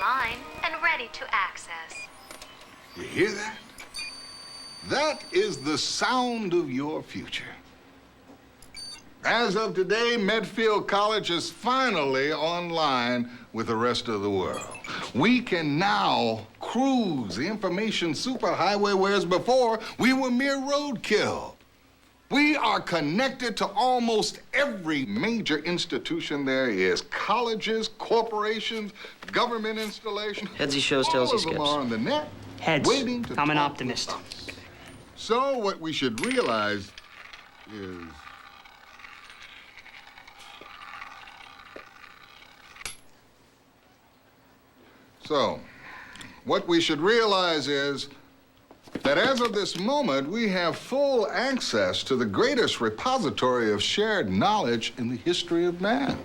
online and ready to access. You hear that? That is the sound of your future. As of today, Medfield College is finally online with the rest of the world. We can now cruise the information superhighway, whereas before we were mere roadkill. We are connected to almost every major institution there is. Colleges, corporations, government installations. Heads he shows, tails he skips. All of them are on the net. Heads. Waiting to I'm an talk optimist. with us. So what we should realize is that as of this moment, we have full access to the greatest repository of shared knowledge in the history of man.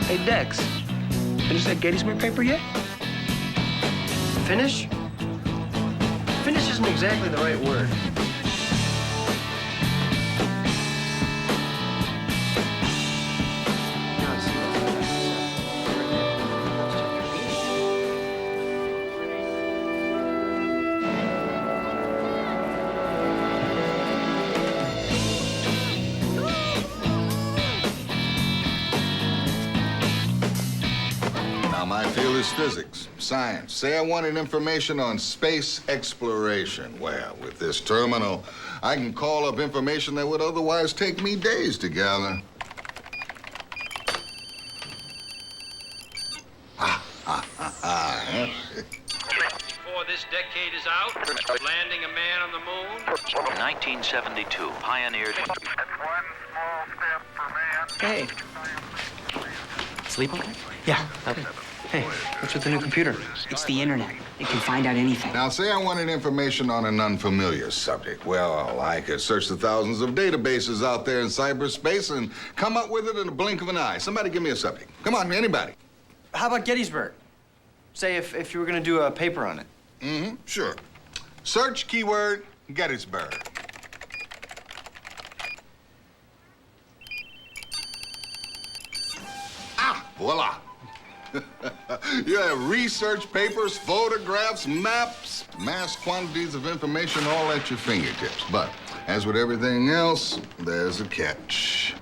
Hey, Dex, finish that Gettysburg paper yet? Finish? Finish isn't exactly the right word. Now, my field is physics, science. Say I wanted information on space exploration. Well, with this terminal, I can call up information that would otherwise take me days to gather. Before this decade is out, landing a man on the moon. 1972, pioneered. Hey. Sleep okay? Yeah. Okay. Hey, what's with the new computer? It's the internet. It can find out anything. Now, say I wanted information on an unfamiliar subject. Well, I could search the thousands of databases out there in cyberspace and come up with it in a blink of an eye. Somebody give me a subject. Come on, anybody. How about Gettysburg? Say if you were gonna do a paper on it. Mm-hmm, sure. Search keyword Gettysburg. Ah, voila. You have research papers, photographs, maps, mass quantities of information all at your fingertips. But as with everything else, there's a catch.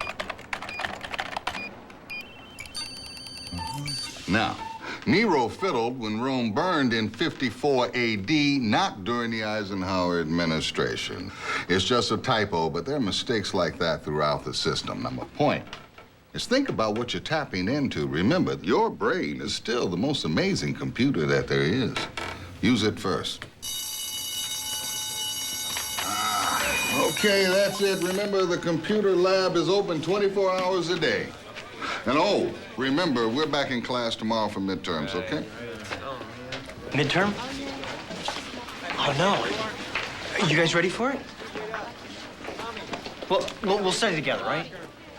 Now, Nero fiddled when Rome burned in 54 AD, not during the Eisenhower administration. It's just a typo, but there are mistakes like that throughout the system. Now, my point is think about what you're tapping into. Remember, your brain is still the most amazing computer that there is. Use it first. Okay, that's it. Remember, the computer lab is open 24 hours a day. And oh, remember, we're back in class tomorrow for midterms, okay? Midterm? Oh, no. You guys ready for it? Well, we'll study together, right?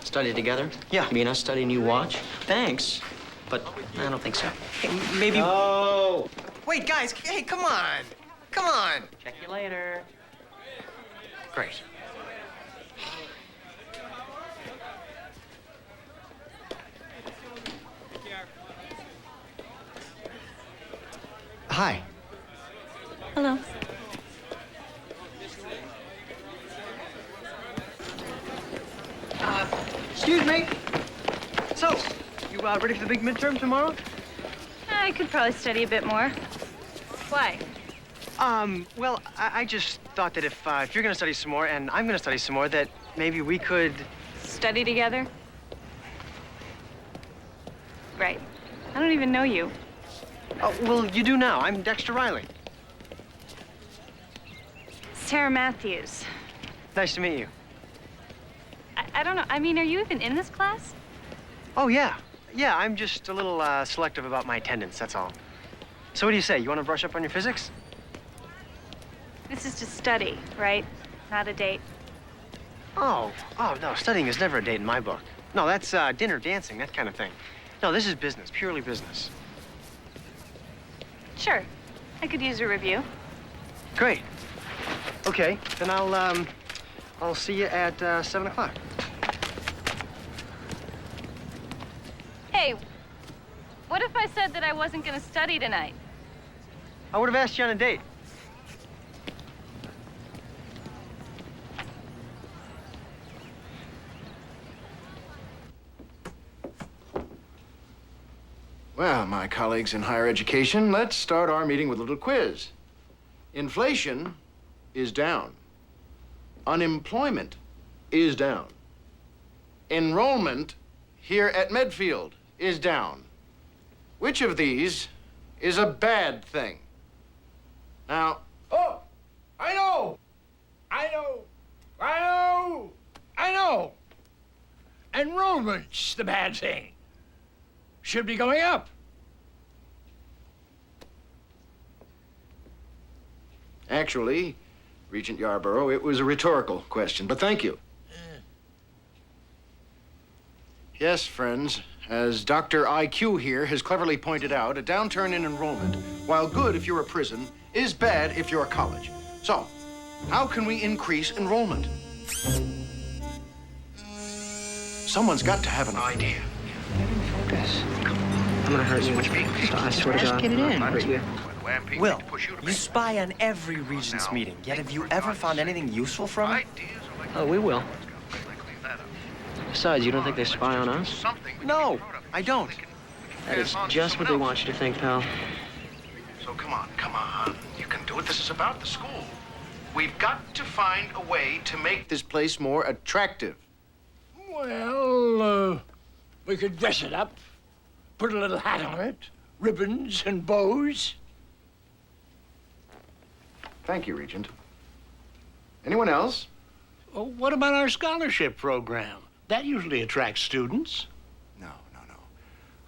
Study together? Yeah. You mean us study and you watch? Thanks, but I don't think so. Maybe... Oh! Wait, guys, hey, come on. Come on. Check you later. Great. Hi. Hello. Excuse me. So, you ready for the big midterm tomorrow? I could probably study a bit more. Why? Well, I just thought that if you're gonna study some more and I'm gonna study some more, that maybe we could... Study together? Right. I don't even know you. Oh, well, you do now. I'm Dexter Riley. Sarah Matthews. Nice to meet you. I don't know. I mean, are you even in this class? Oh, yeah. Yeah, I'm just a little selective about my attendance, that's all. So what do you say? You want to brush up on your physics? This is just study, right? Not a date. Oh, no, studying is never a date in my book. No, that's dinner, dancing, that kind of thing. No, this is business, purely business. Sure. I could use a review. Great. Okay, then I'll see you at 7 o'clock. Hey, what if I said that I wasn't going to study tonight? I would have asked you on a date. Well, my colleagues in higher education, let's start our meeting with a little quiz. Inflation is down. Unemployment is down. Enrollment here at Medfield is down. Which of these is a bad thing? Now, Oh, I know! I know! Enrollment's the bad thing. Should be going up. actually, Regent Yarborough, it was a rhetorical question, but thank you. Yes, friends, as Dr. IQ here has cleverly pointed out, a downturn in enrollment, while good if you're a prison, is bad if you're a college. So, how can we increase enrollment? Someone's got to have an idea. Focus. I'm gonna hurt you. I swear to God. Get it in. I'll hurt you. Will, you spy on every regents meeting, yet have you ever found anything useful from it? Oh, we will. Besides, you don't think they spy on us? No, I don't. That is just what they want you to think, pal. So come on. You can do it. This is about the school. We've got to find a way to make this place more attractive. Well, we could dress it up, put a little hat on it, ribbons and bows. Thank you, Regent. Anyone else? Oh, what about our scholarship program? That usually attracts students. No.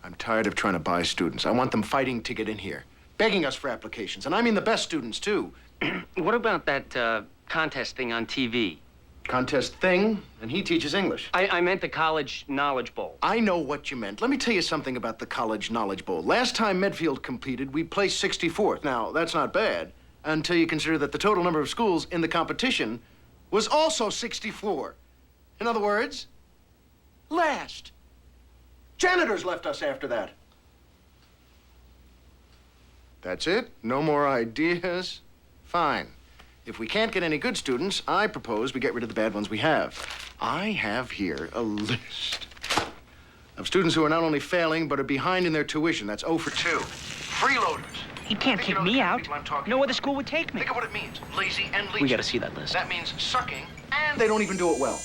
I'm tired of trying to buy students. I want them fighting to get in here, begging us for applications, and I mean the best students, too. What about that contest thing on TV? Contest thing, and he teaches English. I meant the College Knowledge Bowl. I know what you meant. Let me tell you something about the College Knowledge Bowl. Last time Medfield competed, we placed 64th. Now, that's not bad, until you consider that the total number of schools in the competition was also 64. In other words, last. Janitors left us after that. That's it? No more ideas? Fine. If we can't get any good students, I propose we get rid of the bad ones we have. I have here a list of students who are not only failing, but are behind in their tuition. That's 0 for 2. Freeloaders. He can't kick me out. No other school would take me. Think of what it means. Lazy and leeching. We gotta see that list. That means sucking, and they don't even do it well.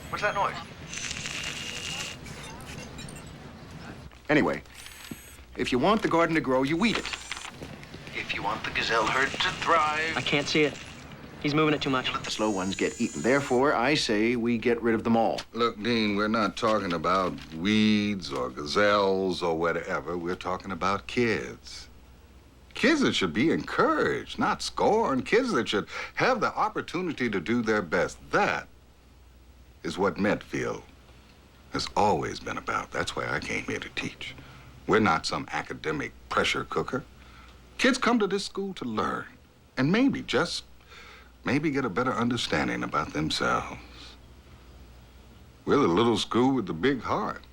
What's that noise? Anyway, if you want the garden to grow, you weed it. If you want the gazelle herd to thrive, I can't see it. He's moving it too much. you let the slow ones get eaten. Therefore, I say we get rid of them all. Look, Dean, we're not talking about weeds or gazelles or whatever. We're talking about kids. Kids that should be encouraged, not scorned. Kids that should have the opportunity to do their best. That is what Medfield has always been about. That's why I came here to teach. We're not some academic pressure cooker. Kids come to this school to learn and maybe, just maybe, get a better understanding about themselves. We're the little school with the big heart.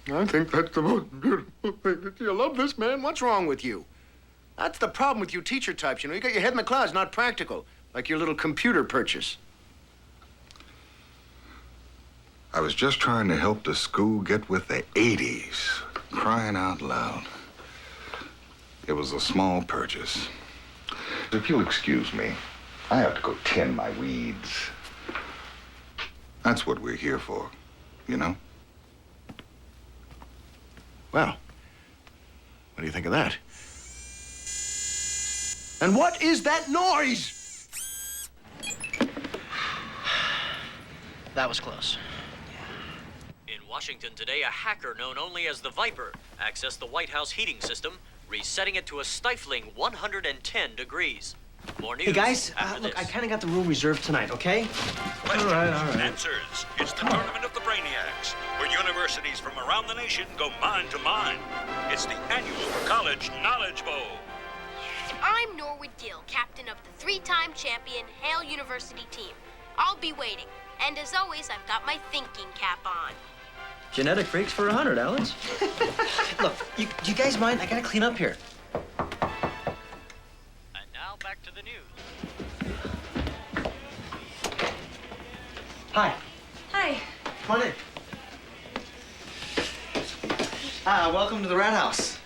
I think that's the most beautiful thing. You love this man. What's wrong with you? That's the problem with you teacher types. You know, you got your head in the clouds, not practical, like your little computer purchase. I was just trying to help the school get with the 80s. Crying out loud. It was a small purchase. If you'll excuse me, I have to go tend my weeds. That's what we're here for, you know? Well, what do you think of that? And what is that noise? That was close. In Washington today, a hacker known only as the Viper accessed the White House heating system, resetting it to a stifling 110 degrees. More news. Hey, guys, after look, this. I kind of got the room reserved tonight, okay? Questions and answers. It's the tournament of the brainiacs, where universe universities from around the nation go mind to mind. It's the annual College Knowledge Bowl. I'm Norwood Gill, captain of the 3-time champion Hale University team. I'll be waiting. And as always, I've got my thinking cap on. Genetic freaks for 100, Alex. Look, do you guys mind? I gotta clean up here. And now back to the news. Hi. Hi. Come on in. Welcome to the Rat House.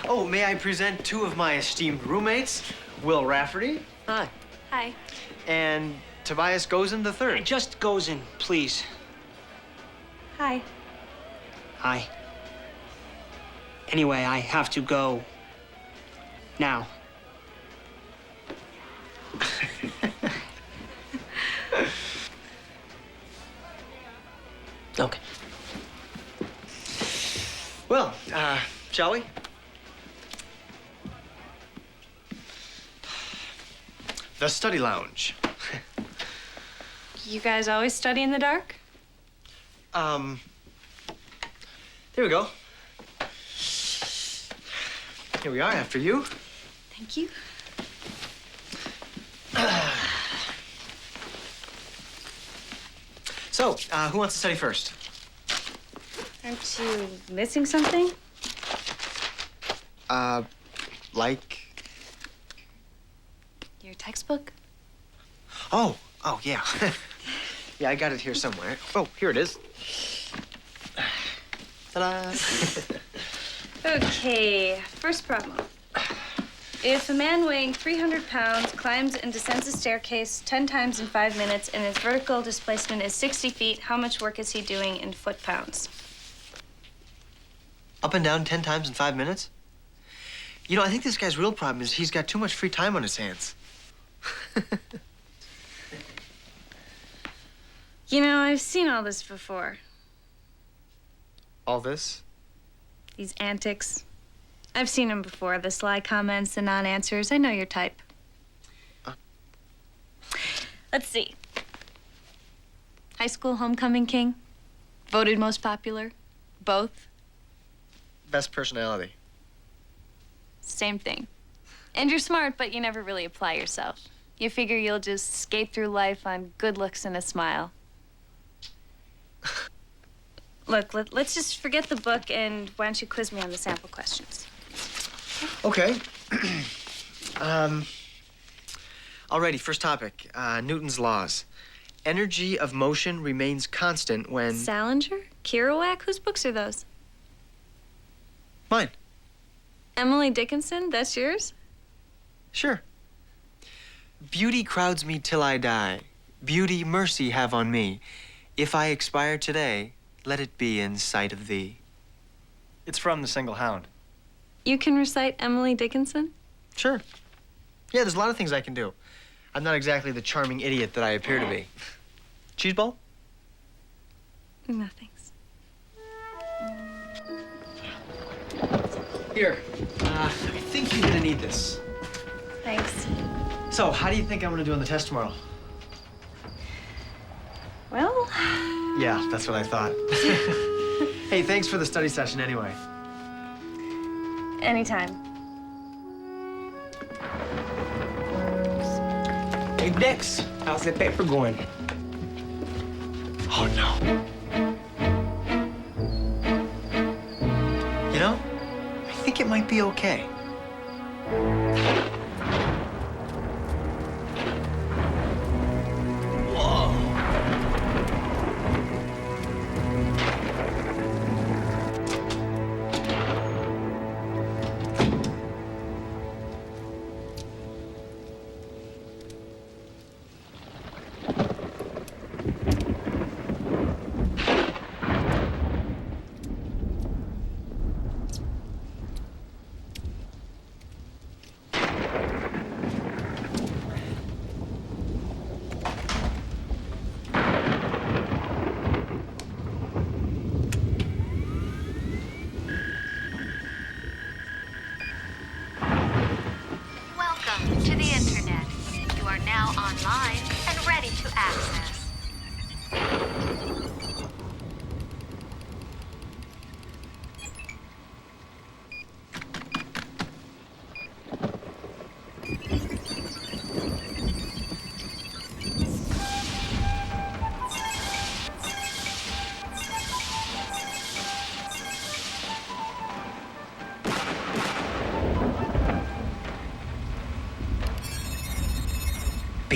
Oh, may I present two of my esteemed roommates, Will Rafferty. Hi. Hi. And Tobias Gozen III. Just goes in, please. Hi. Hi. Anyway, I have to go now. Okay. Well, shall we? The study lounge. You guys always study in the dark? There we go. Here we are, after you. Thank you. So, who wants to study first? Aren't you missing something? Like? Your textbook? Oh, yeah. Yeah, I got it here somewhere. Oh, here it is. Ta-da! Okay, first problem. If a man weighing 300 pounds climbs and descends a staircase 10 times in 5 minutes and his vertical displacement is 60 feet, how much work is he doing in foot-pounds? Up and down 10 times in 5 minutes? You know, I think this guy's real problem is he's got too much free time on his hands. You know, I've seen all this before. All this? These antics. I've seen them before, the sly comments, the non-answers. I know your type. Let's see. High school homecoming king? Voted most popular? Both? Best personality. Same thing. And you're smart, but you never really apply yourself. You figure you'll just skate through life on good looks and a smile. Look, let's just forget the book, and why don't you quiz me on the sample questions? Okay. Alrighty, first topic. Newton's laws. Energy of motion remains constant when... Salinger? Kerouac? Whose books are those? Mine. Emily Dickinson? That's yours? Sure. Beauty crowds me till I die. Beauty mercy have on me. If I expire today, let it be in sight of thee. It's from The Single Hound. You can recite Emily Dickinson? Sure. Yeah, there's a lot of things I can do. I'm not exactly the charming idiot that I appear to be. Cheese ball? No, thanks. Here. I think you're gonna need this. Thanks. So, how do you think I'm gonna do on the test tomorrow? Well... Yeah, that's what I thought. Hey, thanks for the study session anyway. Anytime. Hey, Dex, how's that paper going? Oh, no. You know, I think it might be okay.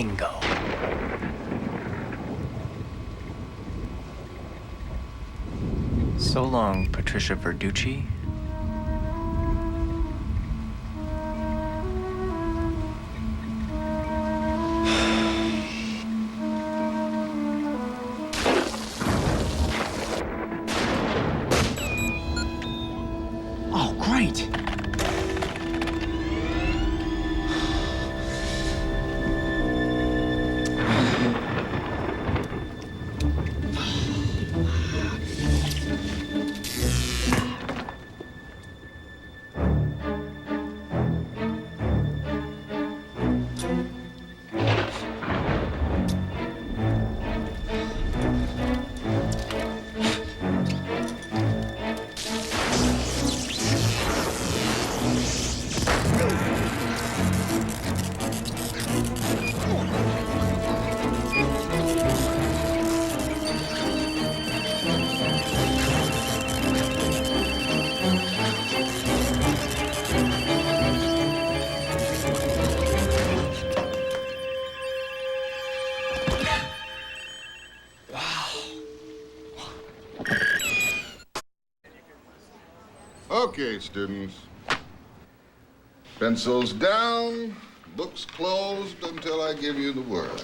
Bingo. So long, Patricia Verducci. Oh, great. Okay, students. Pencils down, books closed until I give you the word.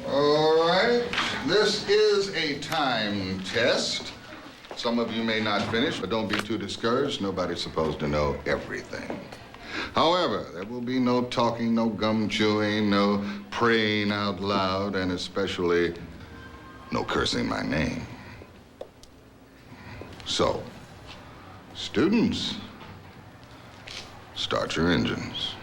All right, this is a time test. Some of you may not finish, but don't be too discouraged. Nobody's supposed to know everything. However, there will be no talking, no gum chewing, no praying out loud, and especially no cursing my name. So, students, start your engines.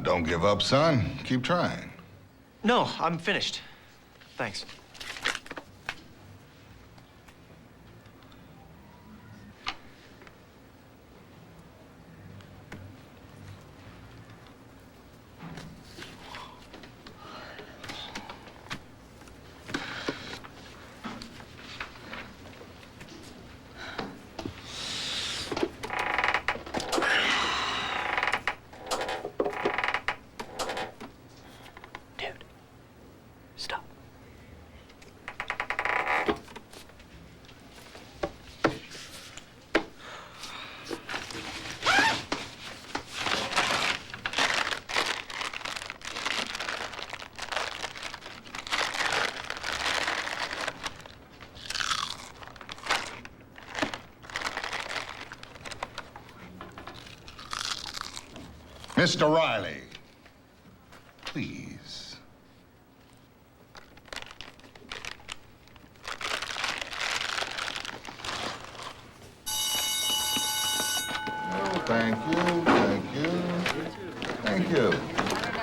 Don't give up, son. Keep trying. No, I'm finished. Thanks. Mr. Riley, please. Oh, thank you, thank you, thank you.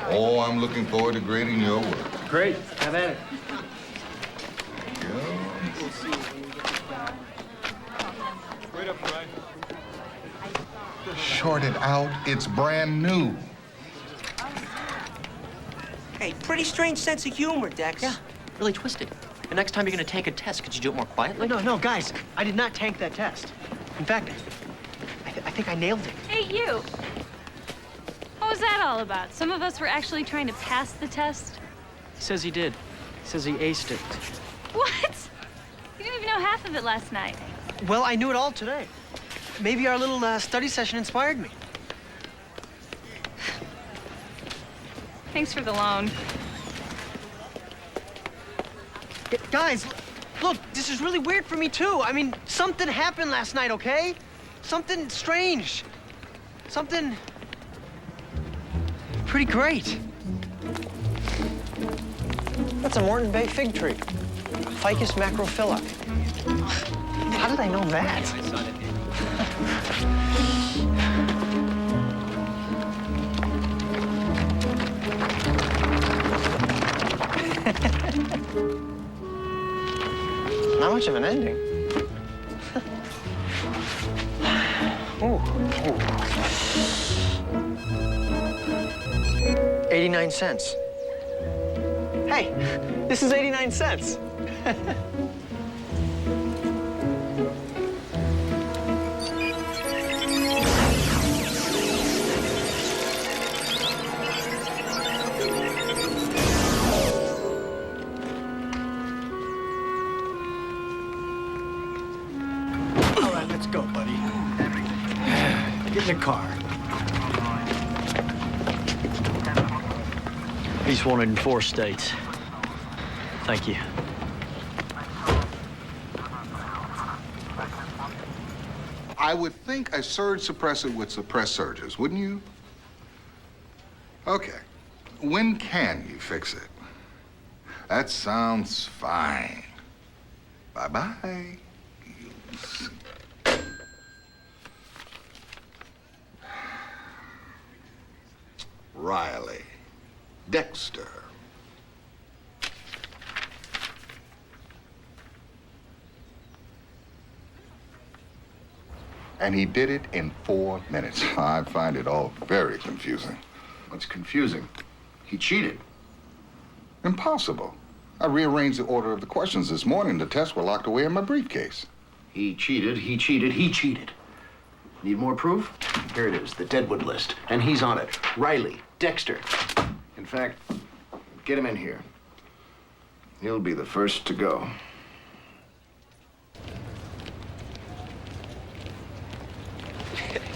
Oh, I'm looking forward to grading your work. Great. Have at it. Thank you. Wait up, Brian. Short it out. It's brand new. Hey, pretty strange sense of humor, Dex. Yeah, really twisted. The next time you're gonna take a test, could you do it more quietly? No, guys, I did not tank that test. In fact, I think I nailed it. Hey, you. What was that all about? Some of us were actually trying to pass the test. He says he did. He says he aced it. What? You didn't even know half of it last night. Well, I knew it all today. Maybe our little study session inspired me. Thanks for the loan. Guys, look, this is really weird for me, too. I mean, something happened last night, okay? Something strange. Something pretty great. That's a Moreton Bay fig tree. Ficus macrophylla. How did I know that? Not much of an ending. Ooh. 89 cents. Hey, this is 89 cents. All right, let's go, buddy. Get in the car. He's wanted in 4 states. Thank you. I would think a surge suppressor would suppress surges, wouldn't you? Okay. When can you fix it? That sounds fine. Bye-bye. Riley. Dexter. And he did it in 4 minutes. I find it all very confusing. What's confusing? He cheated. Impossible. I rearranged the order of the questions this morning. The tests were locked away in my briefcase. He cheated, he cheated, he cheated. Need more proof? Here it is, the Deadwood list. And he's on it. Riley, Dexter. In fact, get him in here. He'll be the first to go.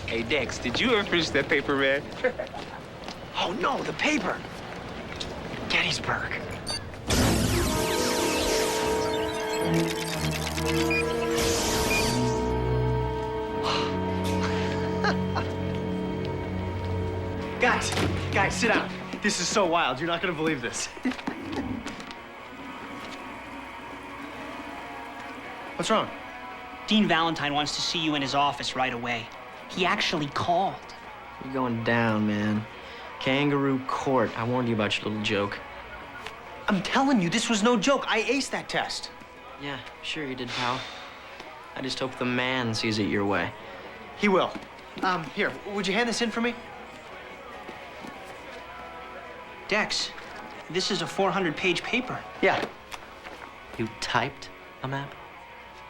Hey, Dex, did you ever finish that paper, man? Oh, no, the paper. Gettysburg. Guys, sit down. This is so wild. You're not gonna believe this. What's wrong? Dean Valentine wants to see you in his office right away. He actually called. You're going down, man. Kangaroo court. I warned you about your little joke. I'm telling you, this was no joke. I aced that test. Yeah, sure you did, pal. I just hope the man sees it your way. He will. Here, would you hand this in for me? Dex, this is a 400-page paper. Yeah. You typed a map?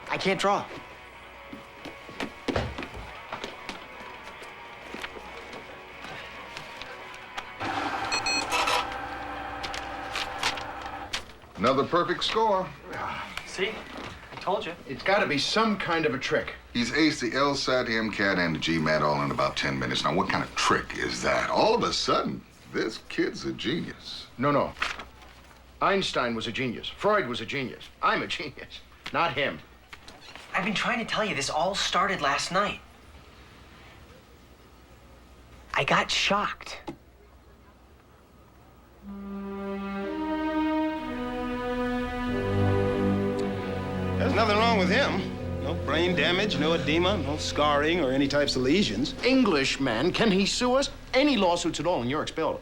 I can't draw. Another perfect score. See? I told you. It's got to be some kind of a trick. He's aced the LSAT, MCAT, and the GMAT all in about 10 minutes. Now, what kind of trick is that? All of a sudden, this kid's a genius. No. Einstein was a genius. Freud was a genius. I'm a genius, not him. I've been trying to tell you, this all started last night. I got shocked. There's nothing wrong with him. No brain damage, no edema, no scarring or any types of lesions. Englishman, can he sue us? Any lawsuits at all, and you're expelled.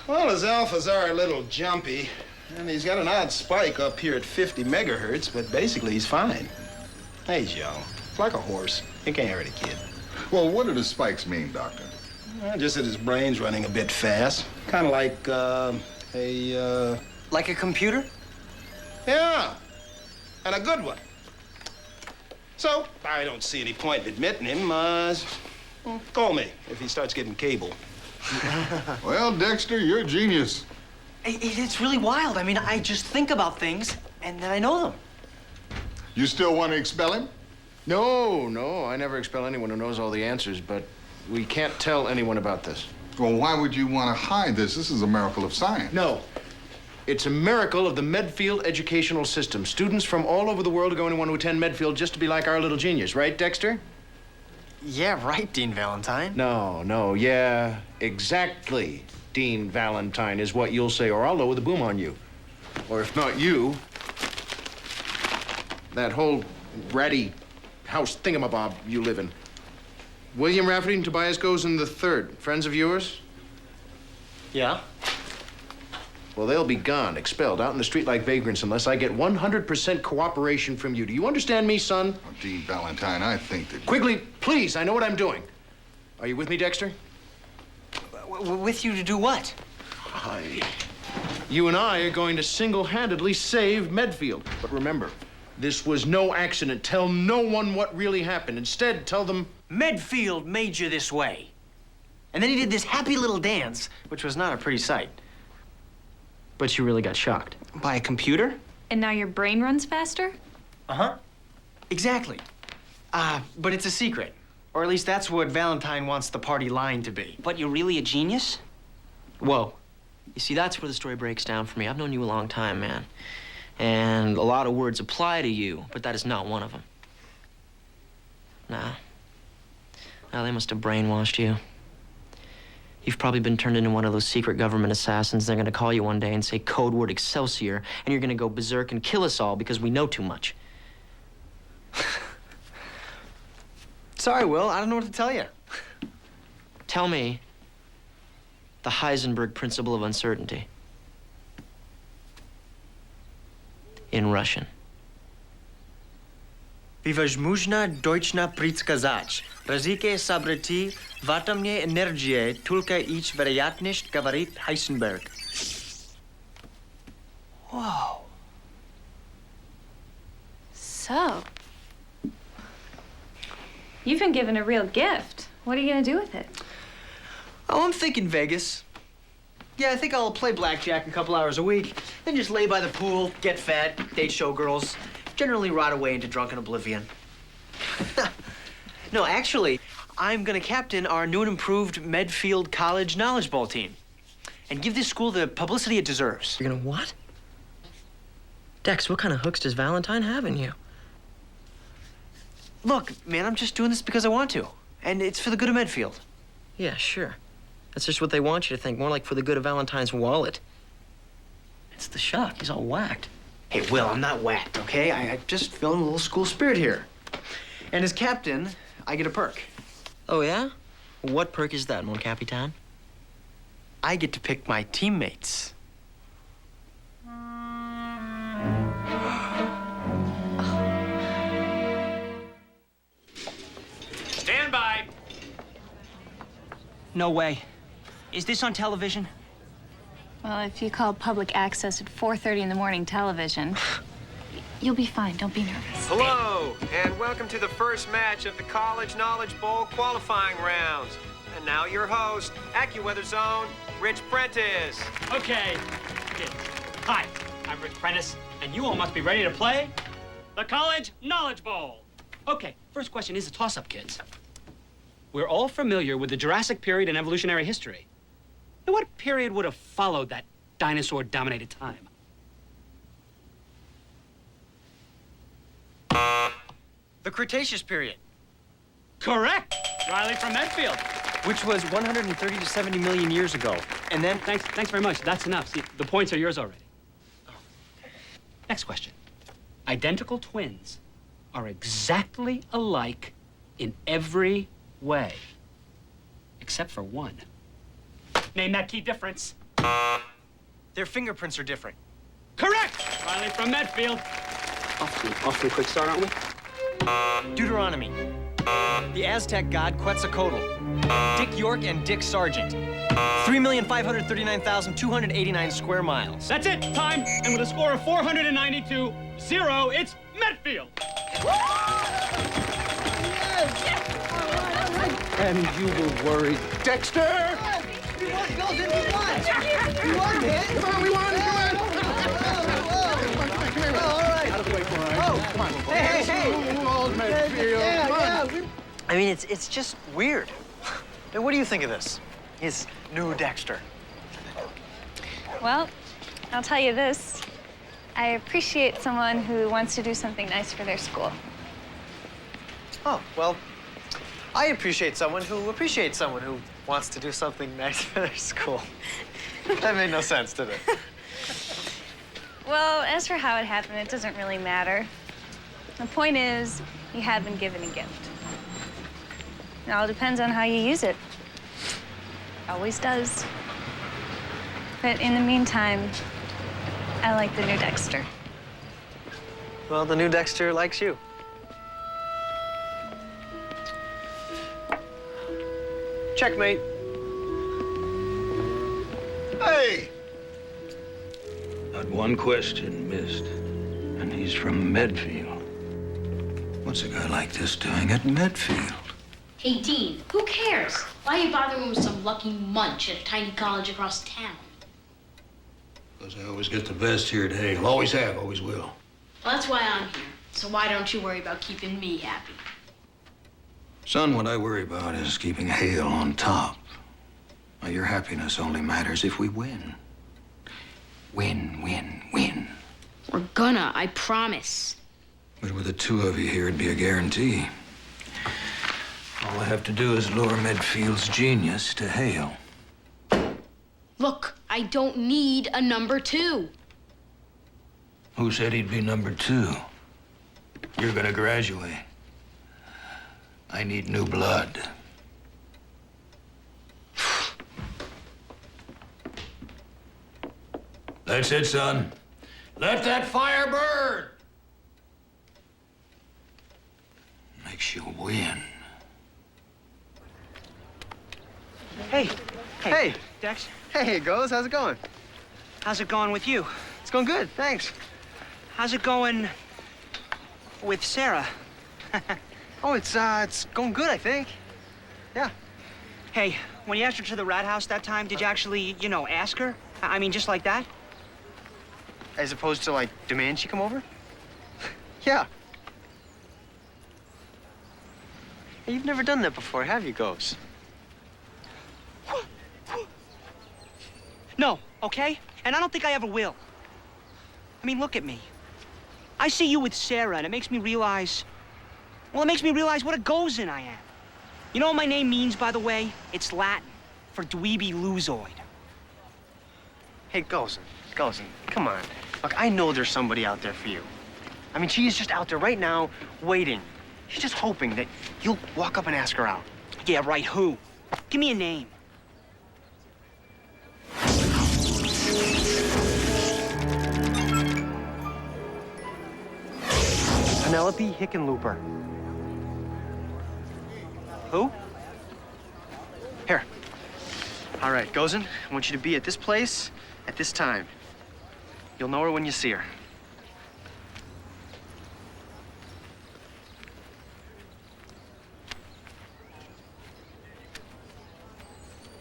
Well, his alphas are a little jumpy, and he's got an odd spike up here at 50 megahertz, but basically he's fine. He's young. It's like a horse. It can't hurt a kid. Well, what do the spikes mean, Doctor? Just that his brain's running a bit fast. Kind of like, Like a computer? Yeah, and a good one. So, I don't see any point in admitting him. Call me if he starts getting cable. Well, Dexter, you're a genius. It's really wild. I mean, I just think about things, and then I know them. You still want to expel him? No, I never expel anyone who knows all the answers, but we can't tell anyone about this. Well, why would you want to hide this? This is a miracle of science. No. It's a miracle of the Medfield educational system. Students from all over the world are going to want to attend Medfield just to be like our little genius, right, Dexter? Yeah, right, Dean Valentine. No, yeah, exactly. Dean Valentine is what you'll say, or I'll lower the boom on you. Or if not you, that whole ratty house thingamabob you live in. William Rafferty and Tobias goes in the third. Friends of yours? Yeah? Well, they'll be gone, expelled, out in the street like vagrants unless I get 100% cooperation from you. Do you understand me, son? Oh, Dean Valentine, I think that... Quigley, please, I know what I'm doing. Are you with me, Dexter? With you to do what? You and I are going to single-handedly save Medfield. But remember, this was no accident. Tell no one what really happened. Instead, tell them... Medfield made you this way. And then he did this happy little dance, which was not a pretty sight. But you really got shocked. By a computer? And now your brain runs faster? Uh-huh. Exactly. But it's a secret. Or at least that's what Valentine wants the party line to be. But you're really a genius? Whoa. You see, that's where the story breaks down for me. I've known you a long time, man. And a lot of words apply to you, but that is not one of them. Nah. Now, they must have brainwashed you. You've probably been turned into one of those secret government assassins. They're gonna call you one day and say code word Excelsior, and you're gonna go berserk and kill us all because we know too much. Sorry, Will. I don't know what to tell you. Tell me the Heisenberg principle of uncertainty. In Russian. Невозможно точно предсказать. Разлики событий в атомной энергии только их вероятность, говорит Heisenberg. Whoa. So, you've been given a real gift. What are you gonna do with it? Oh, I'm thinking Vegas. Yeah, I think I'll play blackjack a couple hours a week, then just lay by the pool, get fat, date showgirls, generally rot away into drunken oblivion. No, actually, I'm gonna captain our new and improved Medfield College Knowledge Bowl team and give this school the publicity it deserves. You're gonna what? Dex, what kind of hooks does Valentine have in you? Look, man, I'm just doing this because I want to, and it's for the good of Medfield. Yeah, sure. That's just what they want you to think, more like for the good of Valentine's wallet. It's the shock. He's all whacked. Hey, Will, I'm not whacked, okay? I just feeling a little school spirit here. And as captain, I get a perk. Oh, yeah? What perk is that, Mon Capitan? I get to pick my teammates. Stand by. No way. Is this on television? Well, if you call public access at 4:30 in the morning television, you'll be fine. Don't be nervous. Hello, and welcome to the first match of the College Knowledge Bowl qualifying rounds. And now your host, AccuWeather Zone, Rich Prentice. Okay, kids. Hi, I'm Rich Prentice, and you all must be ready to play the College Knowledge Bowl. Okay, first question is a toss-up, kids. We're all familiar with the Jurassic period in evolutionary history. Now, what period would have followed that dinosaur-dominated time? The Cretaceous period. Correct! Riley from Medfield. Which was 130 to 70 million years ago. And then... Thanks very much. That's enough. See, the points are yours already. Next question. Identical twins are exactly alike in every way, except for one. Name that key difference. Their fingerprints are different. Correct! Riley from Medfield. Awfully quick start, aren't we? Deuteronomy. The Aztec god Quetzalcoatl. Dick York and Dick Sargent. 3,539,289 square miles. That's it, time. And with a score of 492-0, it's Medfield. And you were worried. Dexter! We won, man! Come on, we won! Come on! Oh, all right. Out of the way for us. Oh, Come on. Hey. Old Medfield. Come on. I mean, it's just weird. Hey, what do you think of this? His new Dexter. Well, I'll tell you this. I appreciate someone who wants to do something nice for their school. Oh, well, I appreciate someone who appreciates someone who wants to do something nice for their school. That made no sense, did it? Well, as for how it happened, it doesn't really matter. The point is, you have been given a gift. It all depends on how you use it. Always does. But in the meantime, I like the new Dexter. Well, the new Dexter likes you. Checkmate. Hey! Not one question missed. And he's from Medfield. What's a guy like this doing at Medfield? Hey, Dean, who cares? Why are you bothering with some lucky munch at a tiny college across town? Because I always get the best here at Hale. Always have, always will. Well, that's why I'm here. So why don't you worry about keeping me happy? Son, what I worry about is keeping Hale on top. Now, your happiness only matters if we win. Win, win, win. We're gonna, I promise. But with the two of you here, it'd be a guarantee. All I have to do is lure Medfield's genius to Hale. Look, I don't need a number 2. Who said he'd be number 2? You're gonna graduate. I need new blood. That's it, son. Let that fire burn. Makes you win. Hey. Dex, Hey, it goes. How's it going? how's it going with you? It's going good, thanks. How's it going with Sarah? Oh, it's going good, I think. Yeah. Hey, when you asked her to the rat house that time, did you actually, ask her? I mean, just like that? As opposed to, like, demand she come over? Yeah. Hey, you've never done that before, have you, Ghost? No, okay? And I don't think I ever will. I mean, look at me. I see you with Sarah, and it makes me realize... Well, it makes me realize what a gozin I am. You know what my name means, by the way? It's Latin for dweeby lozoid. Hey, Ghost, come on. Look, I know there's somebody out there for you. I mean, she is just out there right now, waiting. She's just hoping that you'll walk up and ask her out. Yeah, right, who? Give me a name. Penelope Hickenlooper. Who? Here. All right, Gozen, I want you to be at this place at this time. You'll know her when you see her.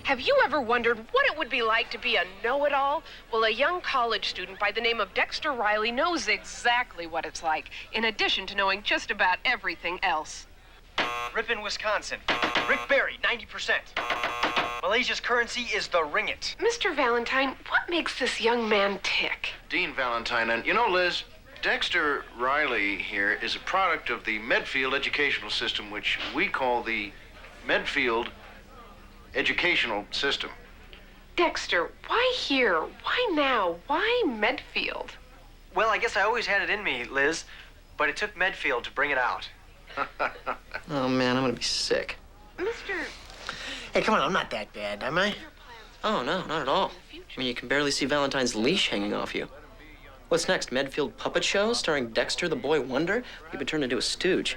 Have you ever wondered what it would be like to be a know-it-all? Well, a young college student by the name of Dexter Riley knows exactly what it's like, in addition to knowing just about everything else. Ripon, Wisconsin. Rick Barry, 90%. Malaysia's currency is the ringgit. Mr. Valentine, what makes this young man tick? Dean Valentine, and you know, Liz, Dexter Riley here is a product of the Medfield educational system, which we call the Medfield educational system. Dexter, why here? Why now? Why Medfield? Well, I guess I always had it in me, Liz, but it took Medfield to bring it out. Oh, man, I'm gonna be sick. Mr. Hey, come on, I'm not that bad, am I? Oh, no, not at all. I mean, you can barely see Valentine's leash hanging off you. What's next, Medfield puppet show starring Dexter the Boy Wonder? You've been turned into a stooge.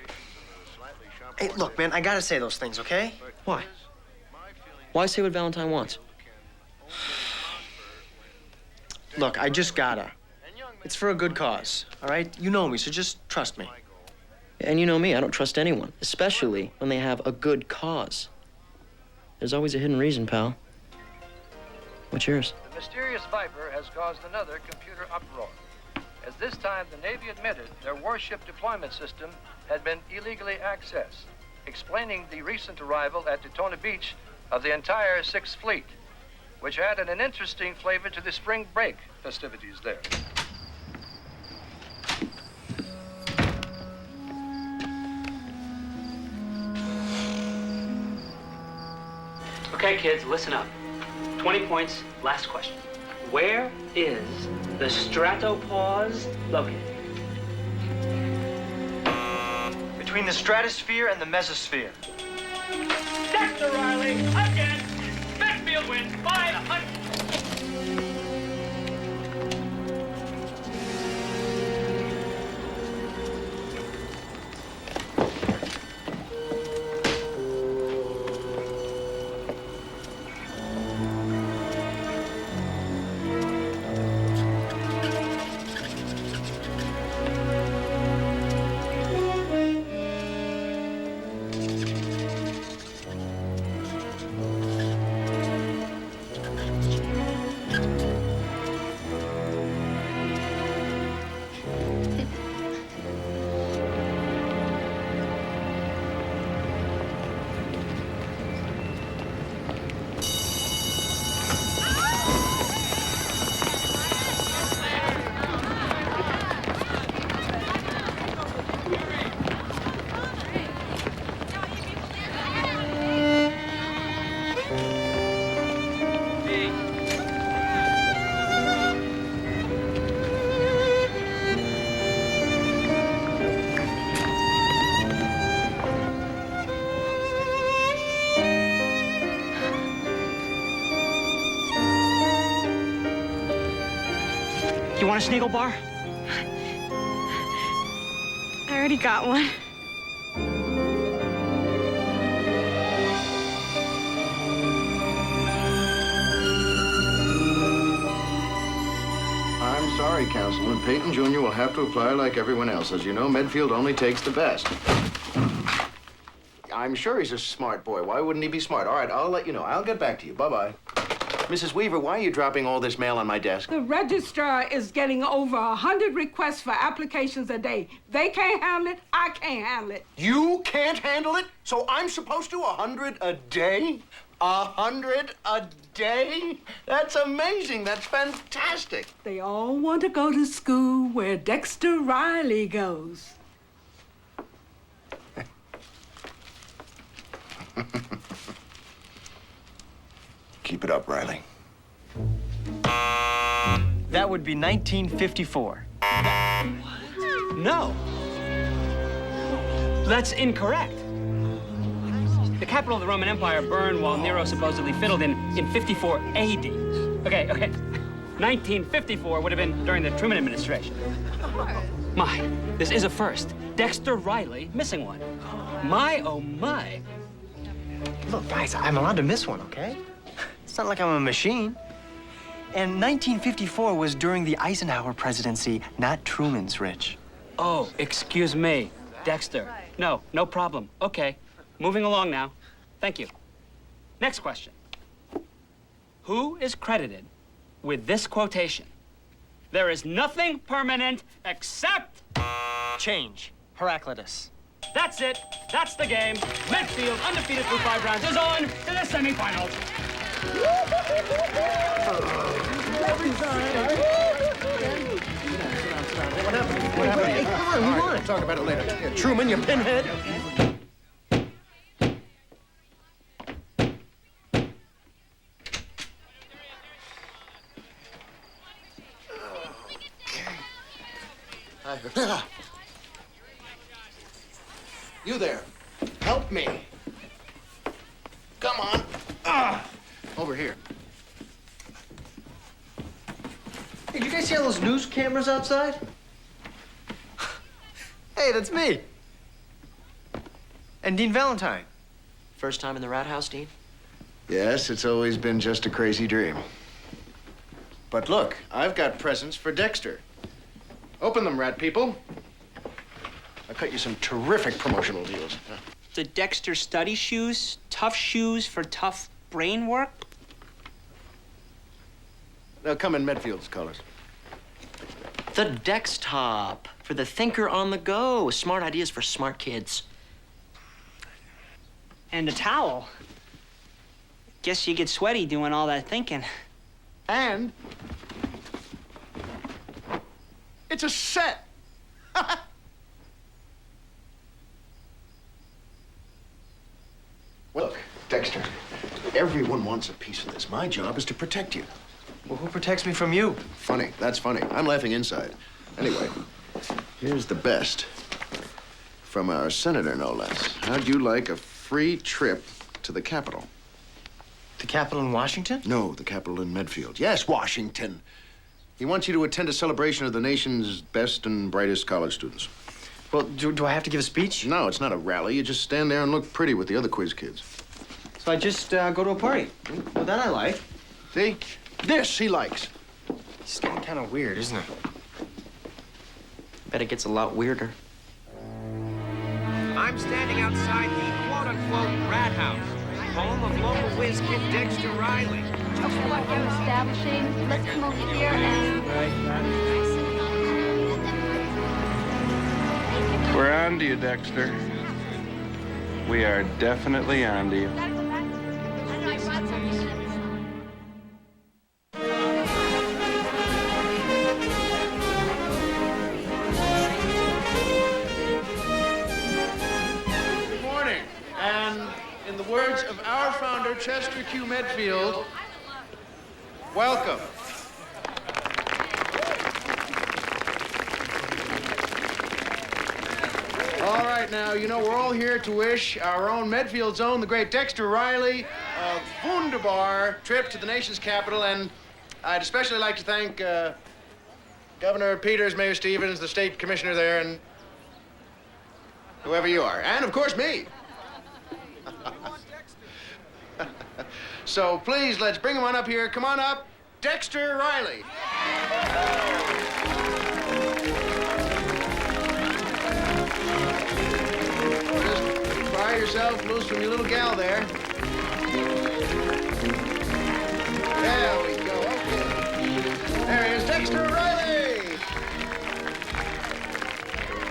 Hey, look, man, I gotta say those things, okay? Why? Why say what Valentine wants? Look, I just gotta. It's for a good cause, all right? You know me, so just trust me. And you know me, I don't trust anyone, especially when they have a good cause. There's always a hidden reason, pal. What's yours? The mysterious Viper has caused another computer uproar, as this time the Navy admitted their warship deployment system had been illegally accessed, explaining the recent arrival at Daytona Beach of the entire Sixth Fleet, which added an interesting flavor to the spring break festivities there. Okay, kids, listen up. 20 points, last question. Where is the stratopause located? Between the stratosphere and the mesosphere. Dexter Riley, again! Medfield wins by a hundred. You want a Snaggle bar? I already got one. I'm sorry, Councilman. Peyton Jr. will have to apply like everyone else. As you know, Medfield only takes the best. I'm sure he's a smart boy. Why wouldn't he be smart? All right, I'll let you know. I'll get back to you. Bye-bye. Mrs. Weaver, why are you dropping all this mail on my desk? The registrar is getting over 100 requests for applications a day. They can't handle it. I can't handle it. You can't handle it? So I'm supposed to 100 a day? 100 a day? That's amazing. That's fantastic. They all want to go to school where Dexter Riley goes. Keep it up, Riley. That would be 1954. No. That's incorrect. The capital of the Roman Empire burned while Nero supposedly fiddled in 54 AD. Okay. 1954 would have been during the Truman administration. My, this is a first. Dexter Riley missing one. My, oh my. Look, guys, I'm allowed to miss one, okay? It's not like I'm a machine. And 1954 was during the Eisenhower presidency, not Truman's, Rich. Oh, excuse me, Dexter. No problem. Okay, moving along now. Thank you. Next question. Who is credited with this quotation? There is nothing permanent except... change. Heraclitus. That's it. That's the game. Medfield, undefeated through 5 rounds, is on to the semifinals. What happened? Hey, come on, we won. Talk about it later. Yeah, Truman, you pinhead. You there. Help me. Come on. Over here. Hey, did you guys see all those news cameras outside? Hey, that's me. And Dean Valentine. First time in the rat house, Dean? Yes, it's always been just a crazy dream. But look, I've got presents for Dexter. Open them, rat people. I cut you some terrific promotional deals. The Dexter study shoes? Tough shoes for tough brain work? They'll come in Medfield's colors. The Dextop for the thinker on the go. Smart ideas for smart kids. And a towel. Guess you get sweaty doing all that thinking. And it's a set. Look, Dexter, everyone wants a piece of this. My job is to protect you. Well, who protects me from you? Funny, that's funny. I'm laughing inside. Anyway, here's the best. From our senator, no less. How'd you like a free trip to the Capitol? The Capitol in Washington? No, the Capitol in Medfield. Yes, Washington. He wants you to attend a celebration of the nation's best and brightest college students. Well, do I have to give a speech? No, it's not a rally. You just stand there and look pretty with the other quiz kids. So I just go to a party. Well, that I like. See? This he likes. It's getting kind of weird, isn't it? Bet it gets a lot weirder. I'm standing outside the quote-unquote rat house, home of local whiz kid Dexter Riley. Okay, what we're establishing, let's come over here and... We're on to you, Dexter. We are definitely on to you. Good morning. And in the words of our founder, Chester Q. Medfield, welcome. All right, now, you know, we're all here to wish our own Medfield's own, the great Dexter Riley, a wunderbar trip to the nation's capital, and I'd especially like to thank Governor Peters, Mayor Stevens, the state commissioner there, and whoever you are, and of course me. So please, let's bring him on up here. Come on up, Dexter Riley. Pry yourself loose from your little gal there. There we go, okay. There he is, Dexter Riley!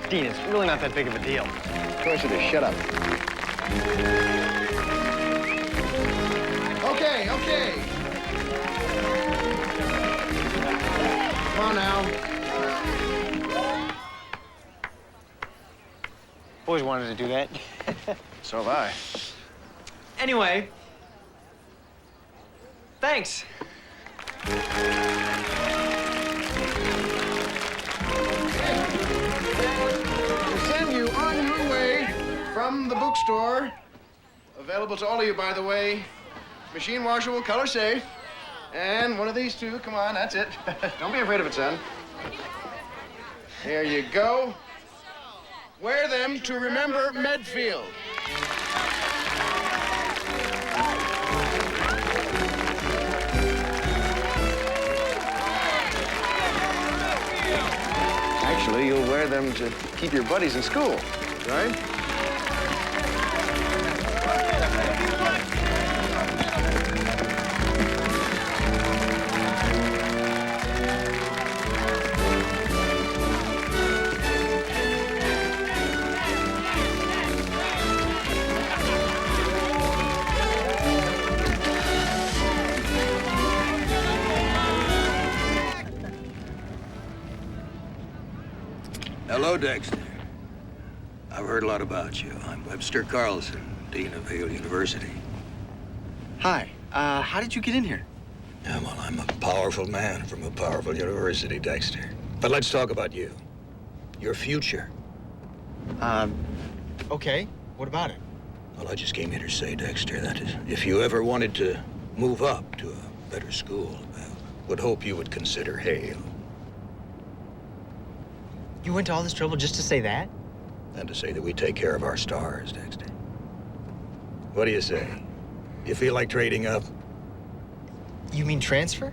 Dean, it's really not that big of a deal. Of course it is, shut up. Okay, okay. Come on now. Always wanted to do that. So have I. Anyway, thanks. We'll send you on your way from the bookstore. Available to all of you, by the way. Machine washable, color safe. And one of these two. Come on, that's it. Don't be afraid of it, son. There you go. Wear them to remember Medfield. Actually, you'll wear them to keep your buddies in school, right? Hello, Dexter. I've heard a lot about you. I'm Webster Carlson, Dean of Hale University. Hi. How did you get in here? Yeah, well, I'm a powerful man from a powerful university, Dexter. But let's talk about you. Your future. Okay. What about it? Well, I just came here to say, Dexter, that if you ever wanted to move up to a better school, I would hope you would consider Hale. You went to all this trouble just to say that? And to say that we take care of our stars, Dexter. What do you say? You feel like trading up? You mean transfer?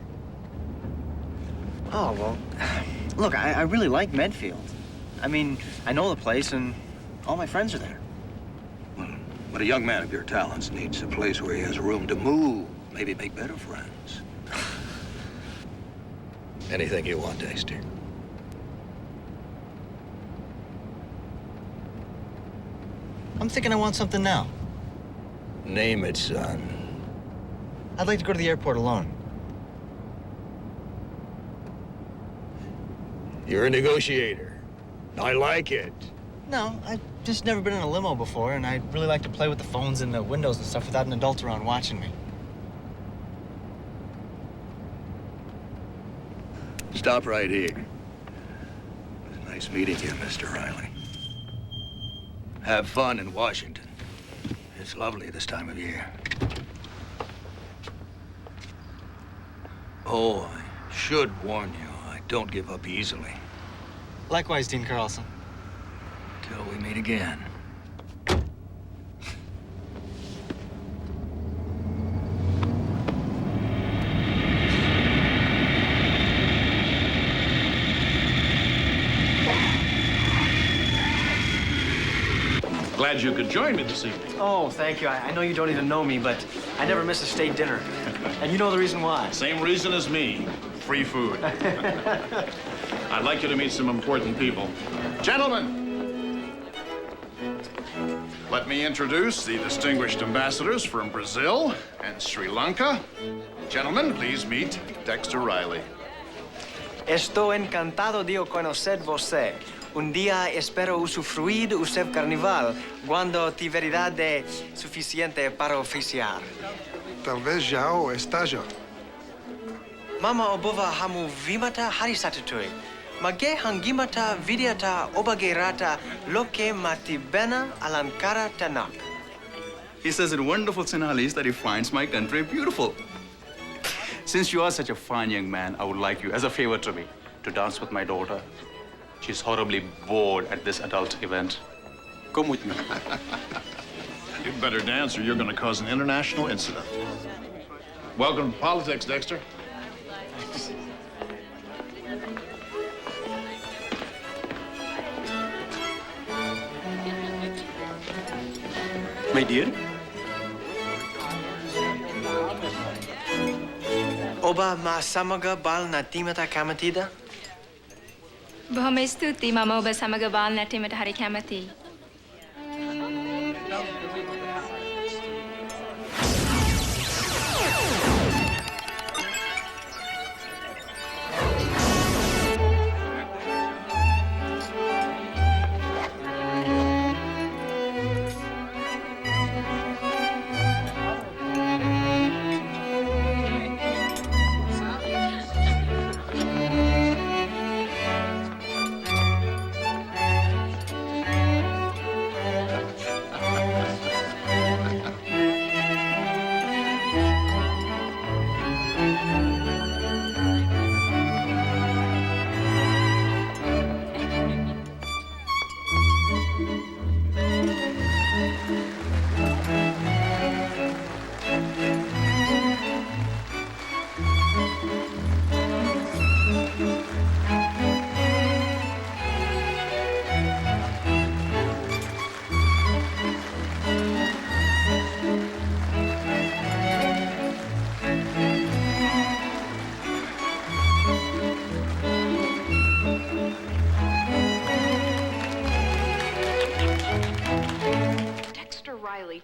Oh, well, look, I really like Medfield. I mean, I know the place, and all my friends are there. But a young man of your talents needs a place where he has room to move, maybe make better friends. Anything you want, Dexter. I'm thinking I want something now. Name it, son. I'd like to go to the airport alone. You're a negotiator. I like it. No, I've just never been in a limo before, and I'd really like to play with the phones and the windows and stuff without an adult around watching me. Stop right here. It was nice meeting you, Mr. Riley. Have fun in Washington. It's lovely this time of year. Oh, I should warn you, I don't give up easily. Likewise, Dean Carlson. Till we meet again. Glad you could join me this evening. Oh, thank you. I know you don't even know me, but I never miss a state dinner. And you know the reason why. Same reason as me. Free food. I'd like you to meet some important people. Gentlemen, let me introduce the distinguished ambassadors from Brazil and Sri Lanka. Gentlemen, please meet Dexter Riley. Estou encantado de conocer você. Dia espero usufruir o seu carnaval quando tiveridade suficiente para oficiar. Talvez já ou esteja. Mama obova hamu vimata harisatatui. Mage hangimata vidyata obagerata loke matibena alankara tanak. He says in wonderful Sinhalese that he finds my country beautiful. Since you are such a fine young man, I would like you, as a favor to me, to dance with my daughter. She's horribly bored at this adult event. Come with me. You'd better dance or you're going to cause an international incident. Welcome to politics, Dexter. My dear? Oba masamaga bal natimata kamatida? Bhome stuti mama oba samagabal natimata hari kamati.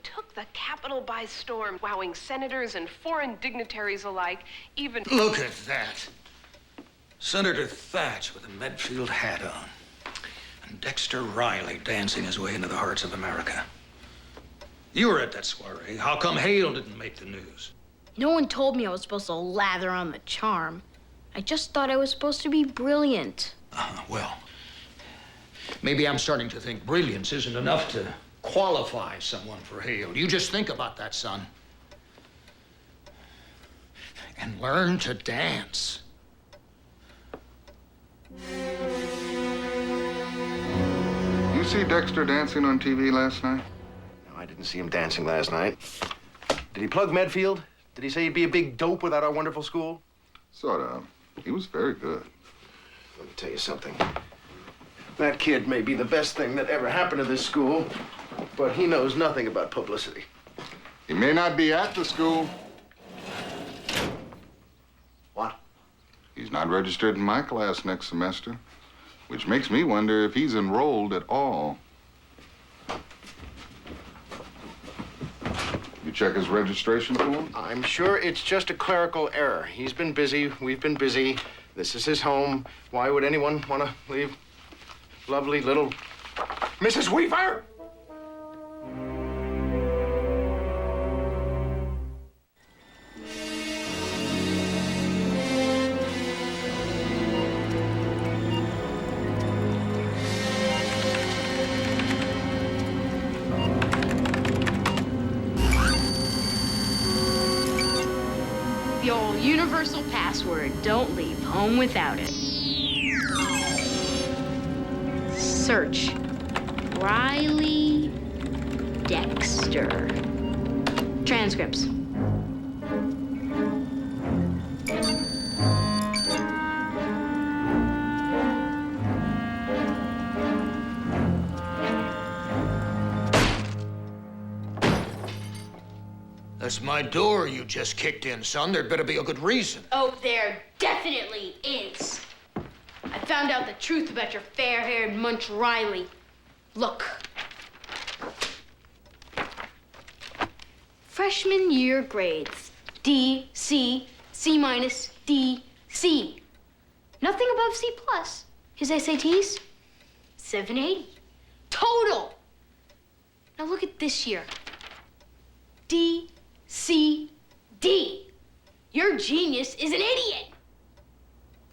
Took the Capitol by storm, wowing senators and foreign dignitaries alike, even... Look at that. Senator Thatch with a Medfield hat on. And Dexter Riley dancing his way into the hearts of America. You were at that soiree. How come Hale didn't make the news? No one told me I was supposed to lather on the charm. I just thought I was supposed to be brilliant. Well, maybe I'm starting to think brilliance isn't enough to qualify someone for Hale. You just think about that, son. And learn to dance. You see Dexter dancing on TV last night? No, I didn't. Didn't see him dancing last night. Did he plug Medfield? Did he say he'd be a big dope without our wonderful school? Sort of. He was very good. Let me tell you something. That kid may be the best thing that ever happened to this school, but he knows nothing about publicity. He may not be at the school. What? He's not registered in my class next semester, which makes me wonder if he's enrolled at all. You check his registration form? I'm sure it's just a clerical error. He's been busy. We've been busy. This is his home. Why would anyone want to leave lovely little Mrs. Weaver? The old universal password. Don't leave home without it. Search. Riley Dexter. Transcripts. That's my door you just kicked in, son. There'd better be a good reason. Oh, there definitely is. I found out the truth about your fair-haired munch Riley. Look. Freshman year grades. D, C, C minus, D, C. Nothing above C plus. His SATs? 780. Total. Now look at this year. D, C, D. Your genius is an idiot.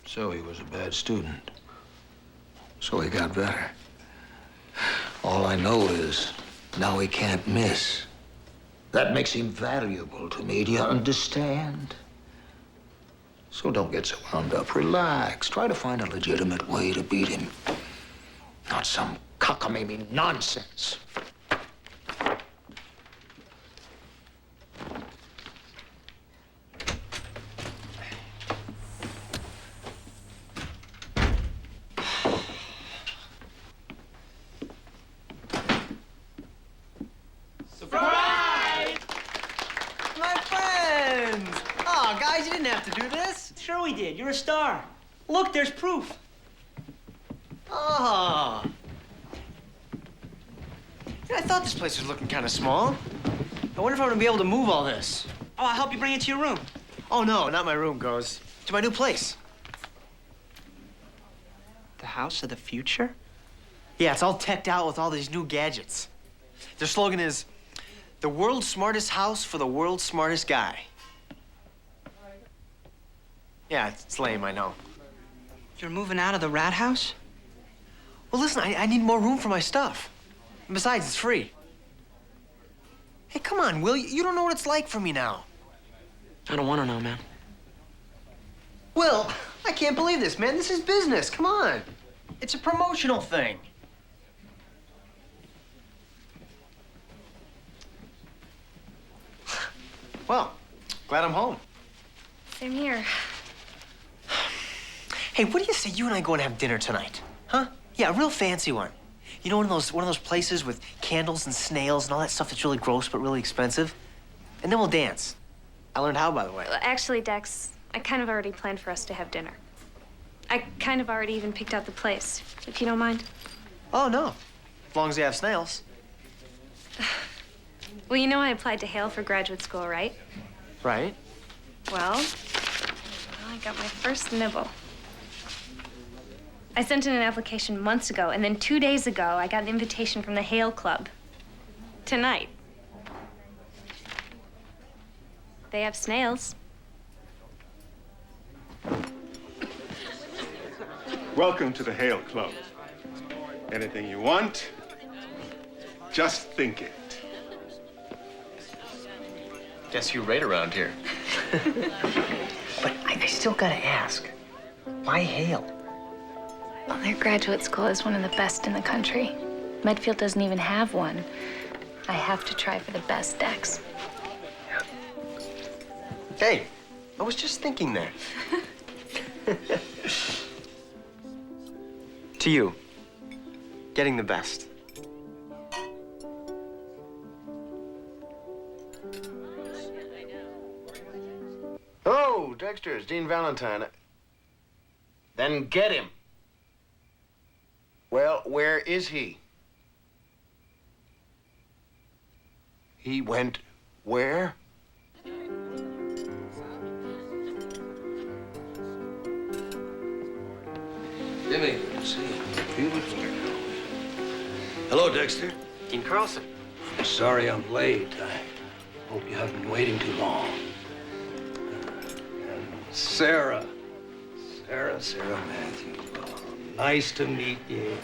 So he was a bad student. So he got better. All I know is now he can't miss. That makes him valuable to me, do you understand? So don't get so wound up. Relax. Try to find a legitimate way to beat him. Not some cockamamie nonsense. Sure we did. You're a star. Look, there's proof. Oh. Yeah, I thought this place was looking kind of small. I wonder if I'm gonna be able to move all this. Oh, I'll help you bring it to your room. Oh, no, not my room, Goes. To my new place. The house of the future? Yeah, it's all teched out with all these new gadgets. Their slogan is, the world's smartest house for the world's smartest guy. Yeah, it's lame, I know. You're moving out of the rat house? Well, listen, I need more room for my stuff. And besides, it's free. Hey, come on, Will. You don't know what it's like for me now. I don't want to know, man. Will, I can't believe this, man. This is business. Come on. It's a promotional thing. Well, glad I'm home. Same here. Hey, what do you say you and I go and have dinner tonight? Huh? Yeah, a real fancy one. You know, one of those places with candles and snails and all that stuff that's really gross but really expensive? And then we'll dance. I learned how, by the way. Well, actually, Dex, I kind of already planned for us to have dinner. I kind of already even picked out the place, if you don't mind. Oh, no. As long as you have snails. Well, you know I applied to Hale for graduate school, right? Right. Well, I got my first nibble. I sent in an application months ago, and then 2 days ago, I got an invitation from the Hale Club. Tonight. They have snails. Welcome to the Hale Club. Anything you want, just think it. Guess you're right around here. But I still gotta ask, why Hale? Well, their graduate school is one of the best in the country. Medfield doesn't even have one. I have to try for the best, Dex. Hey, I was just thinking that. To you, getting the best. Oh, Dexter, it's Dean Valentine. Then get him. Well, where is he? He went where? Jimmy, good to see you. Beautiful. Hello, Dexter. Dean Carlson. I'm sorry I'm late. I hope you haven't been waiting too long. And Sarah. Sarah Matthews. Oh, nice to meet you.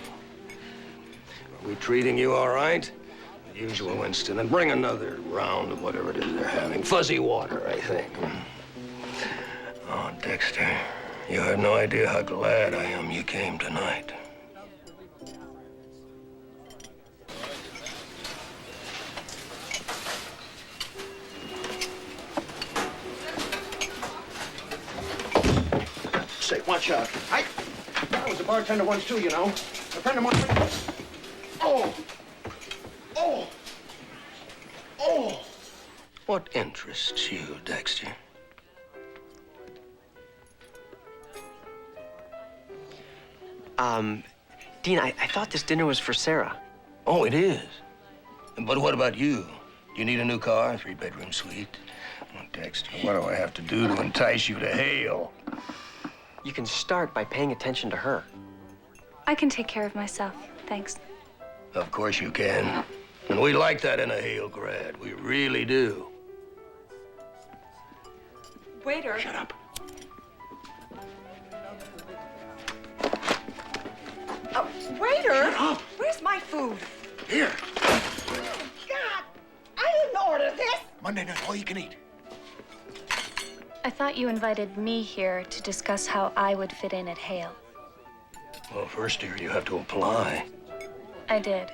Are we treating you all right? The usual, Winston. And bring another round of whatever it is they're having. Fuzzy water, I think. Oh, Dexter. You have no idea how glad I am you came tonight. Say, watch out. I was a bartender once too, you know. A friend of mine. Oh! Oh! Oh! What interests you, Dexter? Dean, I thought this dinner was for Sarah. Oh, it is. But what about you? Do you need a new car, 3-bedroom suite? Oh, Dexter, what do I have to do to entice you to Hale? You can start by paying attention to her. I can take care of myself, thanks. Of course you can. And we like that in a Hale grad. We really do. Waiter. Shut up. Waiter! Shut up. Where's my food? Here. God, I didn't order this. Monday night, all you can eat. I thought you invited me here to discuss how I would fit in at Hale. Well, first, dear, you have to apply. I did.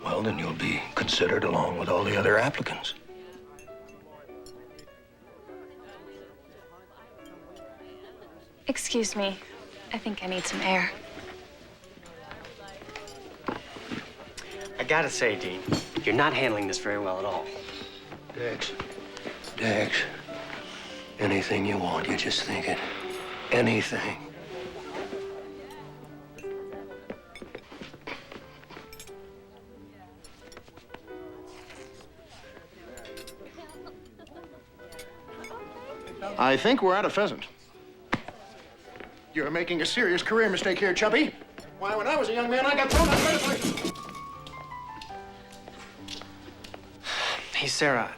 Well, then you'll be considered along with all the other applicants. Excuse me. I think I need some air. I gotta say, Dean, you're not handling this very well at all. Dex, anything you want, you just think it. Anything. I think we're out of pheasant. You're making a serious career mistake here, Chubby. Why, when I was a young man, I got thrown out of medicine. Hey, Sarah.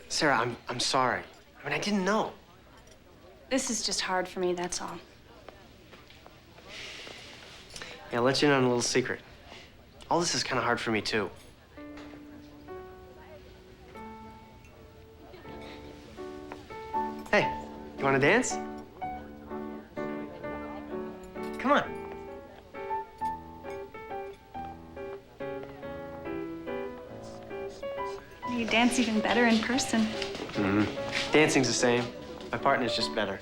Sarah, I'm sorry. I mean, I didn't know. This is just hard for me, that's all. Yeah, I'll let you in on a little secret. All this is kind of hard for me, too. Hey, you want to dance? Come on. You dance even better in person. Mm-hmm. Dancing's the same. My partner's just better.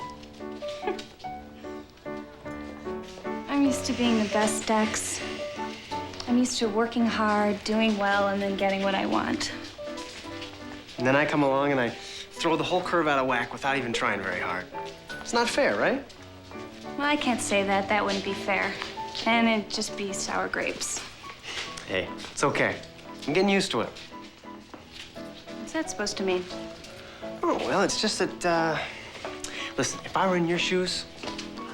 I'm used to being the best, Dex. I'm used to working hard, doing well, and then getting what I want. And then I come along and I throw the whole curve out of whack without even trying very hard. It's not fair, right? Well, I can't say that. That wouldn't be fair. And it'd just be sour grapes. Hey, it's okay. I'm getting used to it. What's that supposed to mean? Oh, well, it's just that, listen, if I were in your shoes,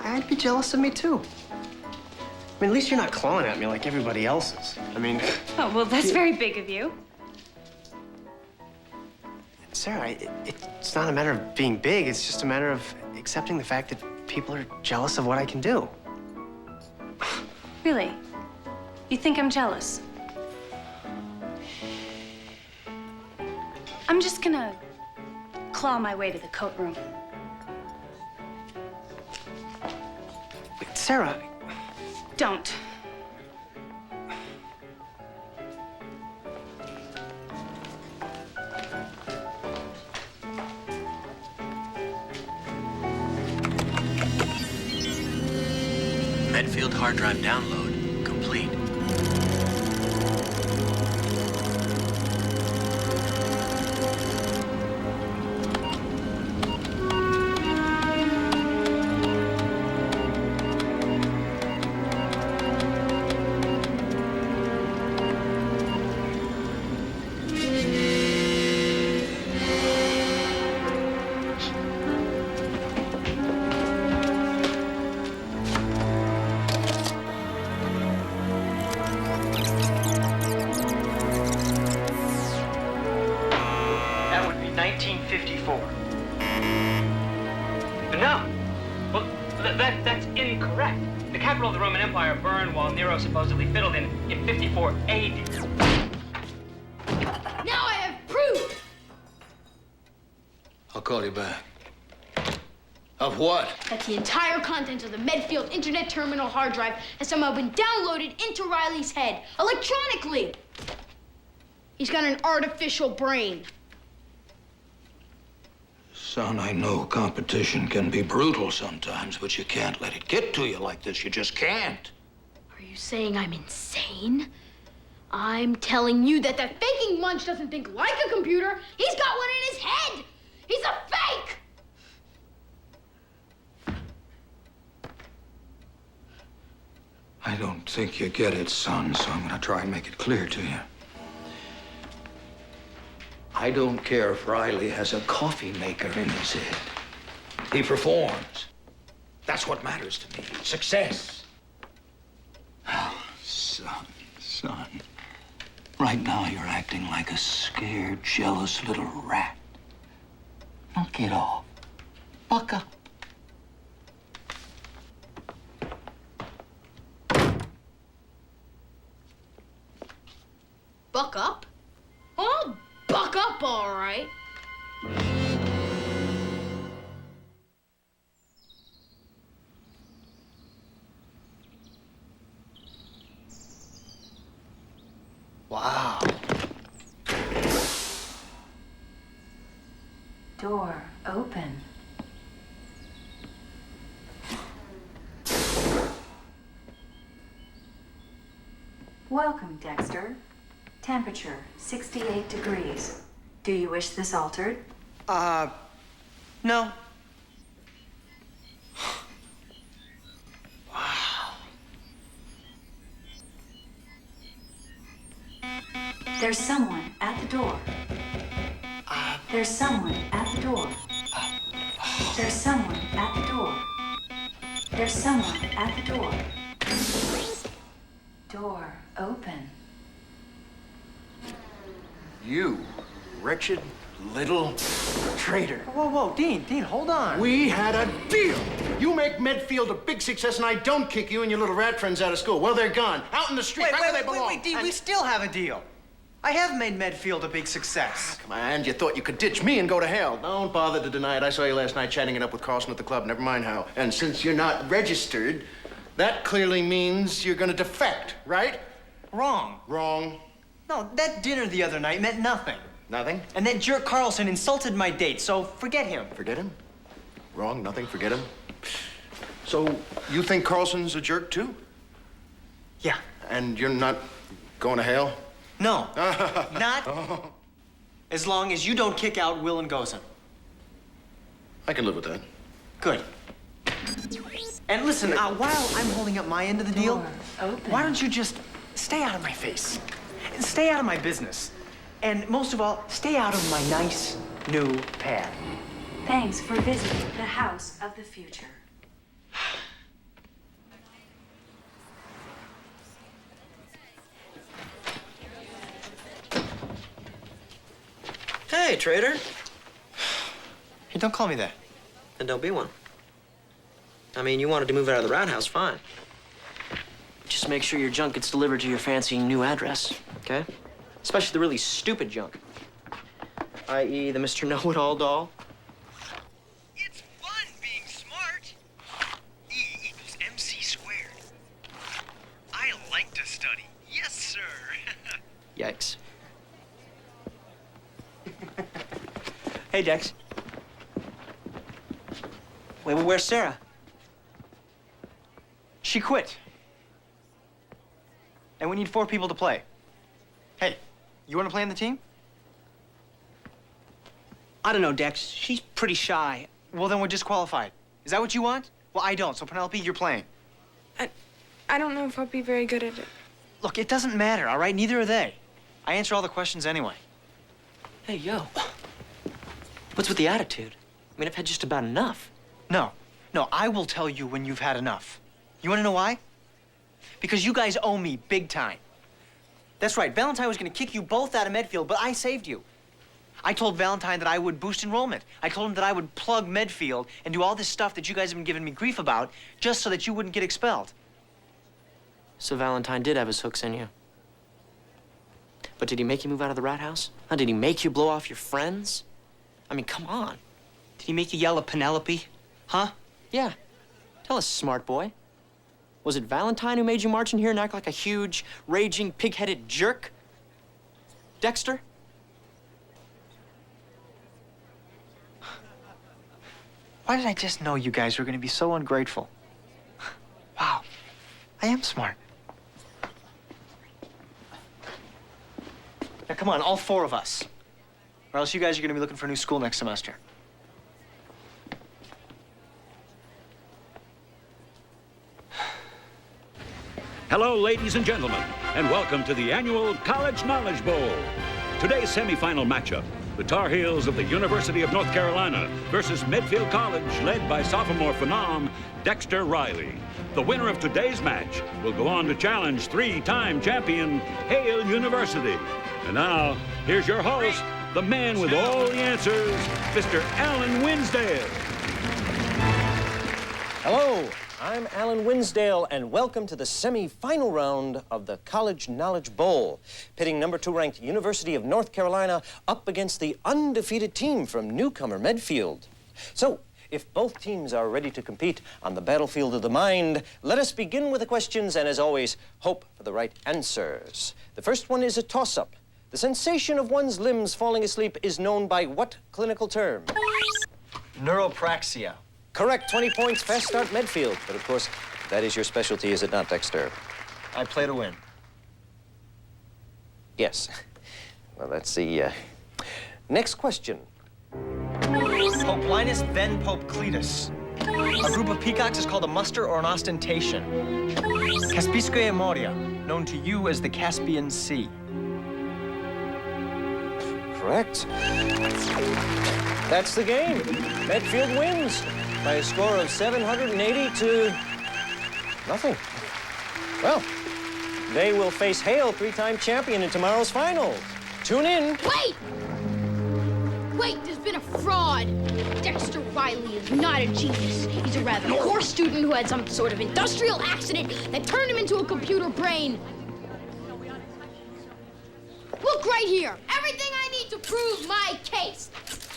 I'd be jealous of me, too. I mean, at least you're not clawing at me like everybody else is. I mean... Oh, well, that's very big of you. Sarah, it's not a matter of being big. It's just a matter of accepting the fact that people are jealous of what I can do. Really? You think I'm jealous? I'm just gonna claw my way to the coat room. Wait, Sarah... Don't. hard drive download complete. That would be 1954. No. Well, that's incorrect. The capital of the Roman Empire burned while Nero supposedly fiddled in 54 AD. Now I have proof! I'll call you back. Of what? That the entire contents of the Medfield Internet Terminal hard drive has somehow been downloaded into Riley's head, electronically. He's got an artificial brain. Son, I know competition can be brutal sometimes, but you can't let it get to you like this. You just can't. Are you saying I'm insane? I'm telling you that faking munch doesn't think like a computer. He's got one in his head. He's a fake. I don't think you get it, son, so I'm gonna try and make it clear to you. I don't care if Riley has a coffee maker in his head. He performs. That's what matters to me. Success. Oh, son. Right now you're acting like a scared, jealous little rat. Knock it off. Buck up. Buck up? I'll buck up, all right. Wow. Door open. Welcome, Dexter. Temperature, 68 degrees. Do you wish this altered? No. There's someone at the door. There's someone at the door. There's someone at the door. There's someone at the door. Door open. You wretched little traitor. Whoa, Dean, hold on. We had a deal. You make Medfield a big success and I don't kick you and your little rat friends out of school. Well, they're gone. Out in the street, right where they belong. Wait, Dean, And- we still have a deal. I have made Medfield a big success. Come on, you thought you could ditch me and go to hell. Don't bother to deny it. I saw you last night chatting it up with Carlson at the club. Never mind how. And since you're not registered, that clearly means you're gonna defect, right? Wrong. Wrong. No, that dinner the other night meant nothing. Nothing? And that jerk Carlson insulted my date, so forget him. Forget him? Wrong, nothing, forget him. So, you think Carlson's a jerk too? Yeah. And you're not going to hell? No. Not as long as you don't kick out Will and Gozen. I can live with that. Good. And listen, while I'm holding up my end of the deal, why don't you just stay out of my face? Stay out of my business. And most of all, stay out of my nice new pad. Thanks for visiting the house of the future. Hey, trader. Hey, don't call me that. Then don't be one. I mean, you wanted to move out of the roundhouse, fine. Just make sure your junk gets delivered to your fancy new address, okay? Especially the really stupid junk. I.e. the Mr. Know-It-All doll. It's fun being smart. E equals MC squared. I like to study. Yes, sir. Yikes. Hey, Dex. Wait, well, where's Sarah? She quit. And we need 4 people to play. Hey, you want to play in the team? I don't know, Dex. She's pretty shy. Well, then we're disqualified. Is that what you want? Well, I don't. So, Penelope, you're playing. I don't know if I'll be very good at it. Look, it doesn't matter, all right? Neither are they. I answer all the questions anyway. Hey, yo. What's with the attitude? I mean, I've had just about enough. No, I will tell you when you've had enough. You want to know why? Because you guys owe me big time. That's right, Valentine was going to kick you both out of Medfield, but I saved you. I told Valentine that I would boost enrollment. I told him that I would plug Medfield and do all this stuff that you guys have been giving me grief about just so that you wouldn't get expelled. So Valentine did have his hooks in you. But did he make you move out of the rat house? Huh? Did he make you blow off your friends? I mean, come on. Did he make you yell at Penelope? Huh? Yeah. Tell us, smart boy. Was it Valentine who made you march in here and act like a huge, raging, pig-headed jerk? Dexter? Why did I just know you guys were going to be so ungrateful? Wow, I am smart. Now, come on, all 4 of us. Or else you guys are going to be looking for a new school next semester. Hello, ladies and gentlemen, and welcome to the annual College Knowledge Bowl. Today's semifinal matchup, the Tar Heels of the University of North Carolina versus Medfield College, led by sophomore phenom Dexter Riley. The winner of today's match will go on to challenge 3-time champion Hale University. And now, here's your host, the man with all the answers, Mr. Alan Winsdale. Hello, I'm Alan Winsdale, and welcome to the semi-final round of the College Knowledge Bowl, pitting number 2 ranked University of North Carolina up against the undefeated team from newcomer Medfield. So, if both teams are ready to compete on the battlefield of the mind, let us begin with the questions, and as always, hope for the right answers. The first one is a toss-up. The sensation of one's limbs falling asleep is known by what clinical term? Neuropraxia. Correct, 20 points, fast start Medfield. But of course, that is your specialty, is it not, Dexter? I play to win. Yes. Well, let's see. Next question. Pope Linus, then Pope Cletus. A group of peacocks is called a muster or an ostentation. Caspice Moria, known to you as the Caspian Sea. Correct. That's the game. Medfield wins by a score of 780 to nothing. Well, they will face Hale, 3-time champion, in tomorrow's finals. Tune in. Wait! Wait, there's been a fraud. Dexter Riley is not a genius. He's a rather poor student who had some sort of industrial accident that turned him into a computer brain. Look right here. Everything I need to prove my case.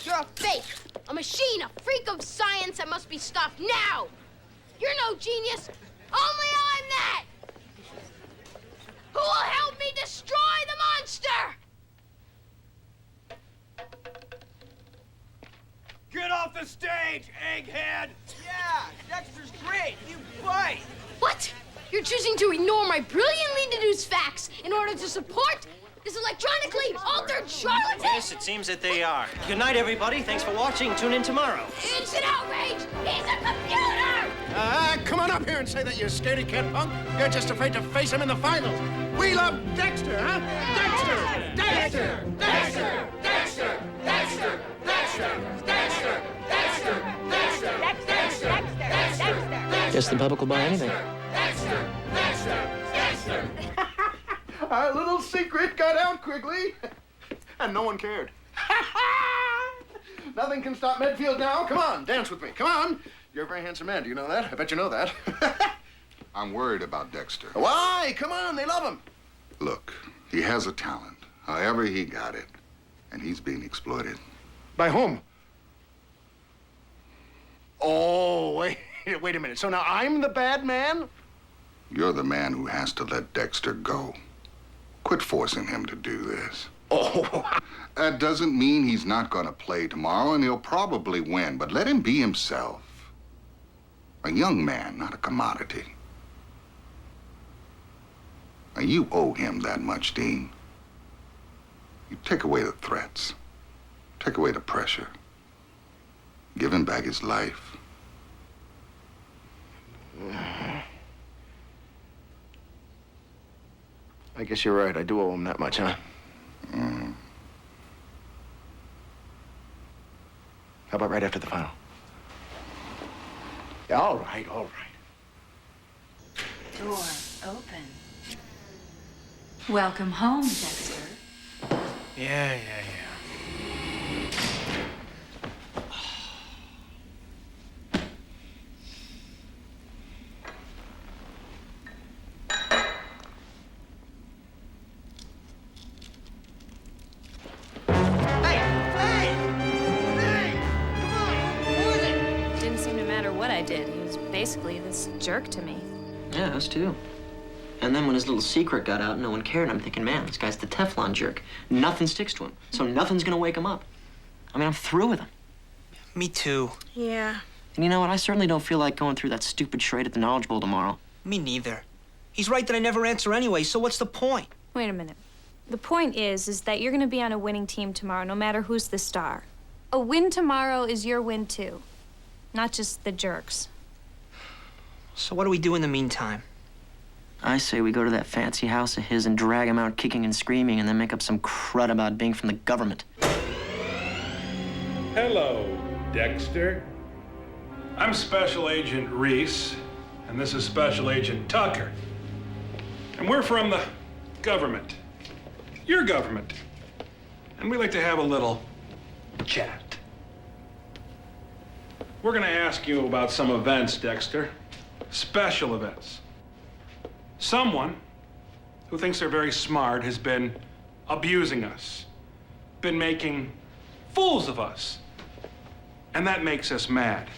You're a fake, a machine, a freak of science that must be stopped now. You're no genius. Only I'm that. Who will help me destroy the monster? Get off the stage, egghead! Yeah, Dexter's great. You fight. What? You're choosing to ignore my brilliantly deduced facts in order to support this electronically altered charlatan? Yes, it seems that they are. Good night, everybody. Thanks for watching. Tune in tomorrow. It's an outrage! He's a computer! Come on up here and say that, you scaredy cat punk. You're just afraid to face him in the finals. We love Dexter, huh? Dexter! Dexter! Dexter! Dexter! Dexter! Dexter! Dexter! Dexter! Dexter! Dexter! Dexter! Guess the public will buy anything. Dexter! Dexter! Dexter! Our little secret got out quickly, and no one cared. Nothing can stop Medfield now. Come on, dance with me. Come on. You're a very handsome man. Do you know that? I bet you know that. I'm worried about Dexter. Why? Come on, they love him. Look, he has a talent. However he got it. And he's being exploited. By whom? Oh, wait a minute. So now I'm the bad man? You're the man who has to let Dexter go. Quit forcing him to do this. Oh. That doesn't mean he's not going to play tomorrow, and he'll probably win, but let him be himself. A young man, not a commodity. Now, you owe him that much, Dean. You take away the threats. Take away the pressure. Give him back his life. I guess you're right. I do owe him that much, huh? Mm. How about right after the final? Yeah, all right, all right. Door open. Welcome home, Dexter. Yeah. Didn't seem to matter what I did. He was basically this jerk to me. Yeah, us too. And then when his little secret got out, no one cared. I'm thinking, man, this guy's the Teflon jerk. Nothing sticks to him, so nothing's gonna wake him up. I mean, I'm through with him. Me too. Yeah. And you know what? I certainly don't feel like going through that stupid charade at the Knowledge Bowl tomorrow. Me neither. He's right that I never answer anyway, so what's the point? Wait a minute. The point is that you're gonna be on a winning team tomorrow, no matter who's the star. A win tomorrow is your win too, not just the jerks. So what do we do in the meantime? I say we go to that fancy house of his and drag him out kicking and screaming and then make up some crud about being from the government. Hello, Dexter. I'm Special Agent Reese, and this is Special Agent Tucker. And we're from the government. Your government. And we like to have a little chat. We're gonna ask you about some events, Dexter. Special events. Someone who thinks they're very smart has been abusing us, been making fools of us. And that makes us mad.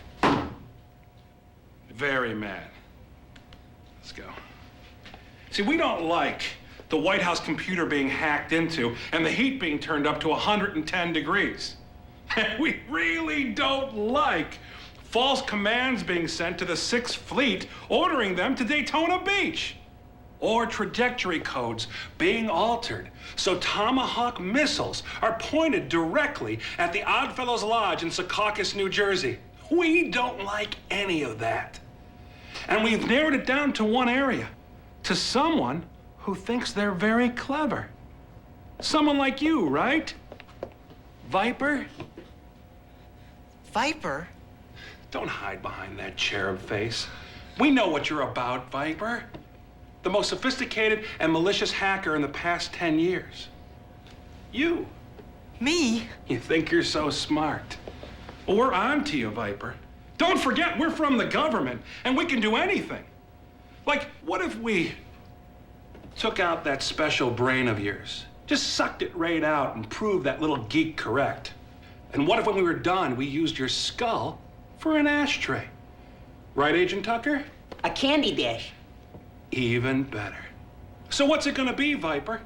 Very mad. Let's go. See, we don't like the White House computer being hacked into and the heat being turned up to 110 degrees. And we really don't like false commands being sent to the 6th Fleet ordering them to Daytona Beach. Or trajectory codes being altered so Tomahawk missiles are pointed directly at the Oddfellows Lodge in Secaucus, New Jersey. We don't like any of that. And we've narrowed it down to one area, to someone who thinks they're very clever. Someone like you, right? Viper? Viper? Don't hide behind that cherub face. We know what you're about, Viper. The most sophisticated and malicious hacker in the past 10 years. You. Me? You think you're so smart. Well, we're on to you, Viper. Don't forget, we're from the government, and we can do anything. Like, what if we took out that special brain of yours? Just sucked it right out and proved that little geek correct. And what if when we were done, we used your skull for an ashtray? Right, Agent Tucker? A candy dish. Even better. So what's it gonna be, Viper?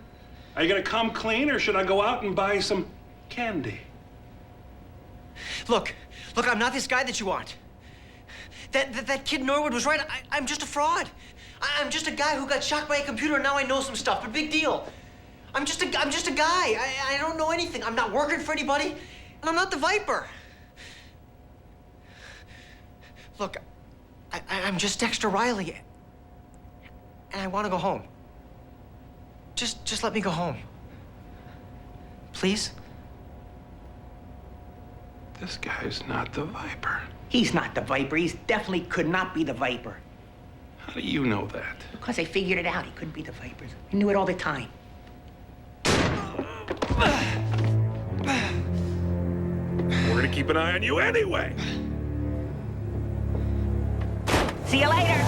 Are you gonna come clean, or should I go out and buy some candy? Look, I'm not this guy that you want. That kid Norwood was right. I'm just a fraud. I'm just a guy who got shocked by a computer and now I know some stuff, but big deal. I'm just a guy. I don't know anything. I'm not working for anybody, and I'm not the Viper. Look, I'm just Dexter Riley. And I want to go home. Just let me go home. Please? This guy's not the Viper. He's not the Viper. He definitely could not be the Viper. How do you know that? Because I figured it out. He couldn't be the Viper. I knew it all the time. We're gonna keep an eye on you anyway. See you later.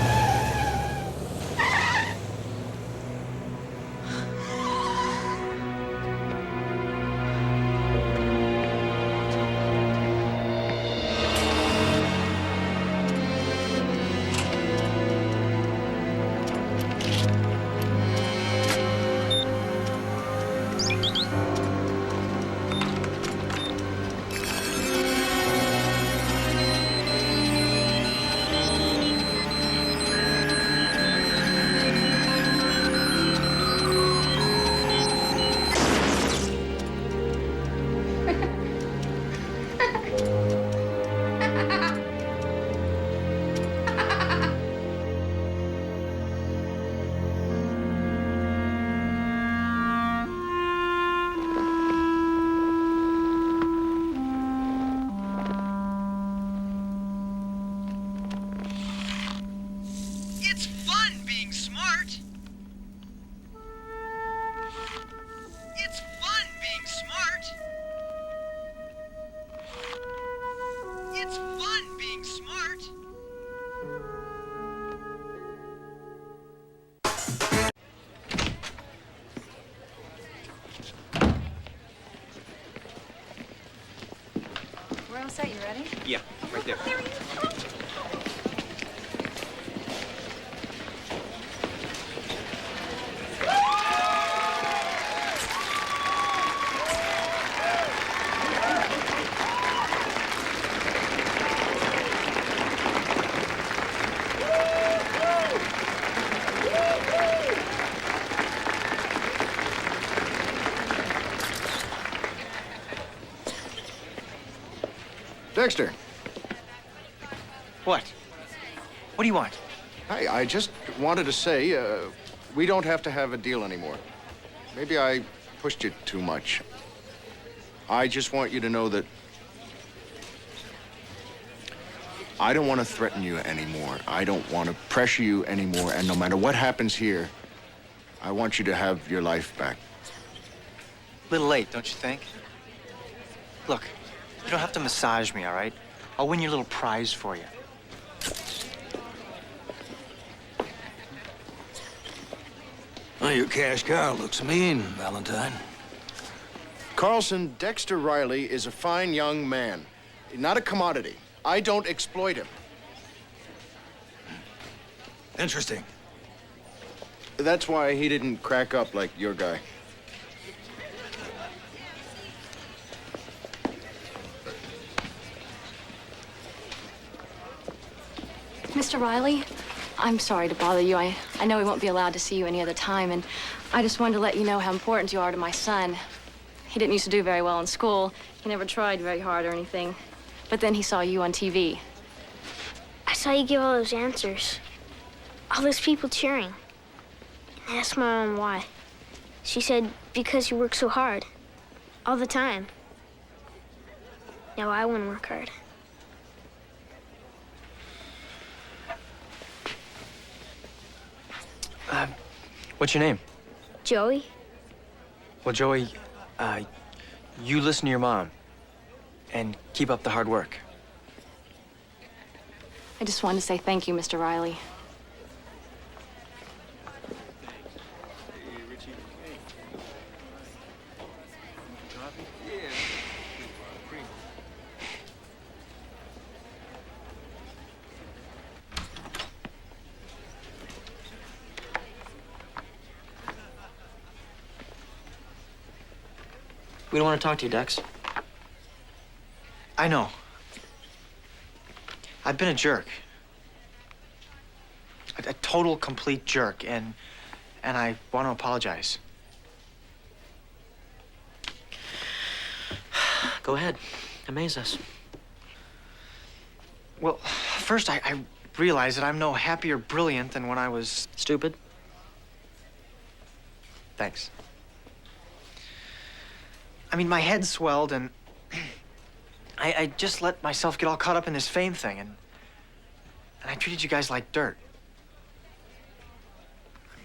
all set? You ready? Yeah, right there. Dexter. What? What do you want? Hey, I just wanted to say, we don't have to have a deal anymore. Maybe I pushed you too much. I just want you to know that I don't want to threaten you anymore. I don't want to pressure you anymore. And no matter what happens here, I want you to have your life back. Little late, don't you think? Look, you don't have to massage me, all right? I'll win your little prize for you. Well, your cash cow looks mean, Valentine. Carlson, Dexter Riley is a fine young man, not a commodity. I don't exploit him. Interesting. That's why he didn't crack up like your guy. Mr. Riley, I'm sorry to bother you. I know we won't be allowed to see you any other time, and I just wanted to let you know how important you are to my son. He didn't used to do very well in school. He never tried very hard or anything. But then he saw you on TV. I saw you give all those answers. All those people cheering. I asked my mom why. She said, because you work so hard. All the time. Now I want to work hard. What's your name? Joey? Well, Joey, you listen to your mom and keep up the hard work. I just wanted to say thank you, Mr. Riley. We don't want to talk to you, Dex. I know. I've been a jerk. A total, complete jerk, and I want to apologize. Go ahead. Amaze us. Well, first I realized that I'm no happier brilliant than when I was... Stupid? Thanks. I mean, my head swelled, and I just let myself get all caught up in this fame thing, and I treated you guys like dirt.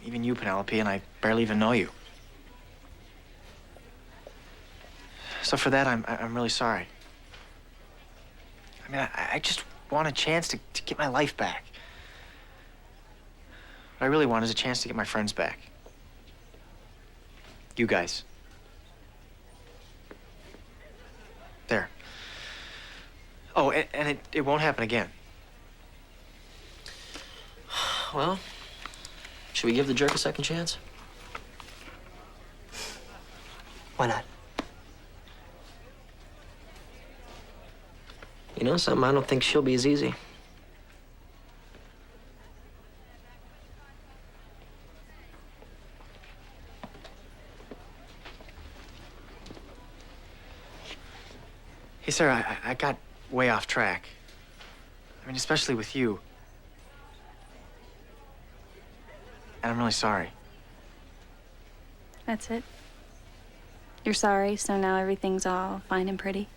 Even you, Penelope, and I barely even know you. So for that, I'm really sorry. I mean, I just want a chance to get my life back. What I really want is a chance to get my friends back. You guys. There. Oh, and it won't happen again. Well, should we give the jerk a second chance? Why not? You know something? I don't think she'll be as easy. Hey, Sarah, I got way off track. I mean, especially with you. And I'm really sorry. That's it? You're sorry, so now everything's all fine and pretty?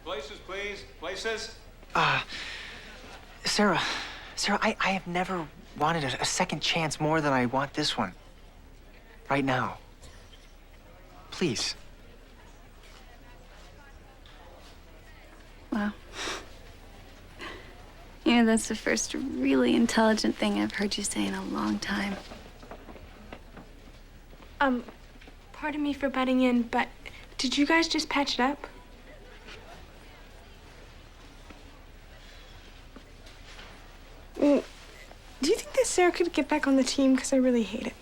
Places, please. Places. Sarah, I have never wanted a second chance more than I want this one. Right now. Please. Wow. You know, that's the first really intelligent thing I've heard you say in a long time. Pardon me for butting in, but did you guys just patch it up? Sarah could get back on the team because I really hate it.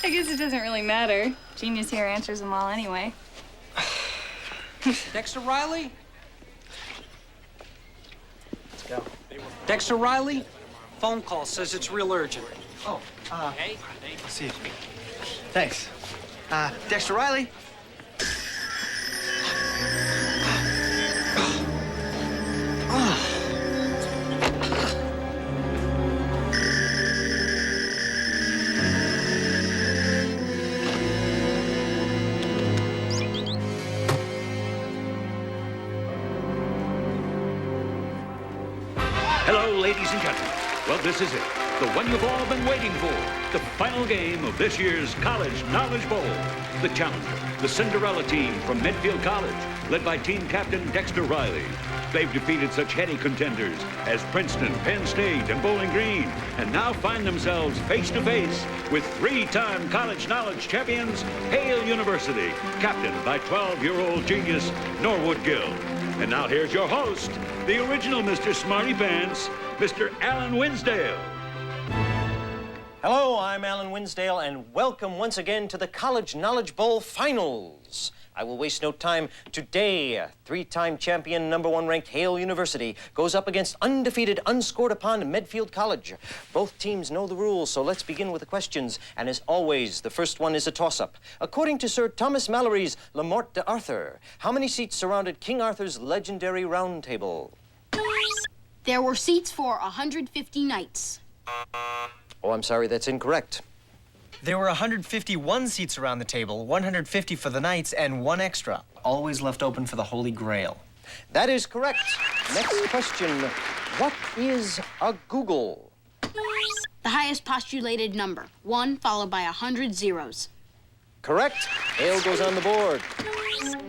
I guess it doesn't really matter. Genius here answers them all anyway. Dexter Riley? Let's go. Dexter Riley? Phone call says it's real urgent. Oh, hey. I'll see you. Thanks. Dexter Riley? Hello, ladies and gentlemen. Well, this is it. The one you've all been waiting for. The final game of this year's College Knowledge Bowl. The challenger, the Cinderella team from Medfield College, led by team captain Dexter Riley. They've defeated such heady contenders as Princeton, Penn State, and Bowling Green, and now find themselves face to face with three-time College Knowledge champions, Hale University, captained by 12-year-old genius Norwood Gill. And now here's your host, the original Mr. Smarty Pants, Mr. Alan Winsdale. Hello, I'm Alan Winsdale, and welcome once again to the College Knowledge Bowl Finals. I will waste no time. Today, three-time champion, #1 ranked Hale University goes up against undefeated, unscored upon Medfield College. Both teams know the rules, so let's begin with the questions. And as always, the first one is a toss-up. According to Sir Thomas Malory's Le Morte d'Arthur, how many seats surrounded King Arthur's legendary round table? There were seats for 150 knights. Oh, I'm sorry, that's incorrect. There were 151 seats around the table, 150 for the knights, and one extra, always left open for the Holy Grail. That is correct. Next question. What is a Google? The highest postulated number, 1 followed by 100 zeros. Correct. Hale goes on the board.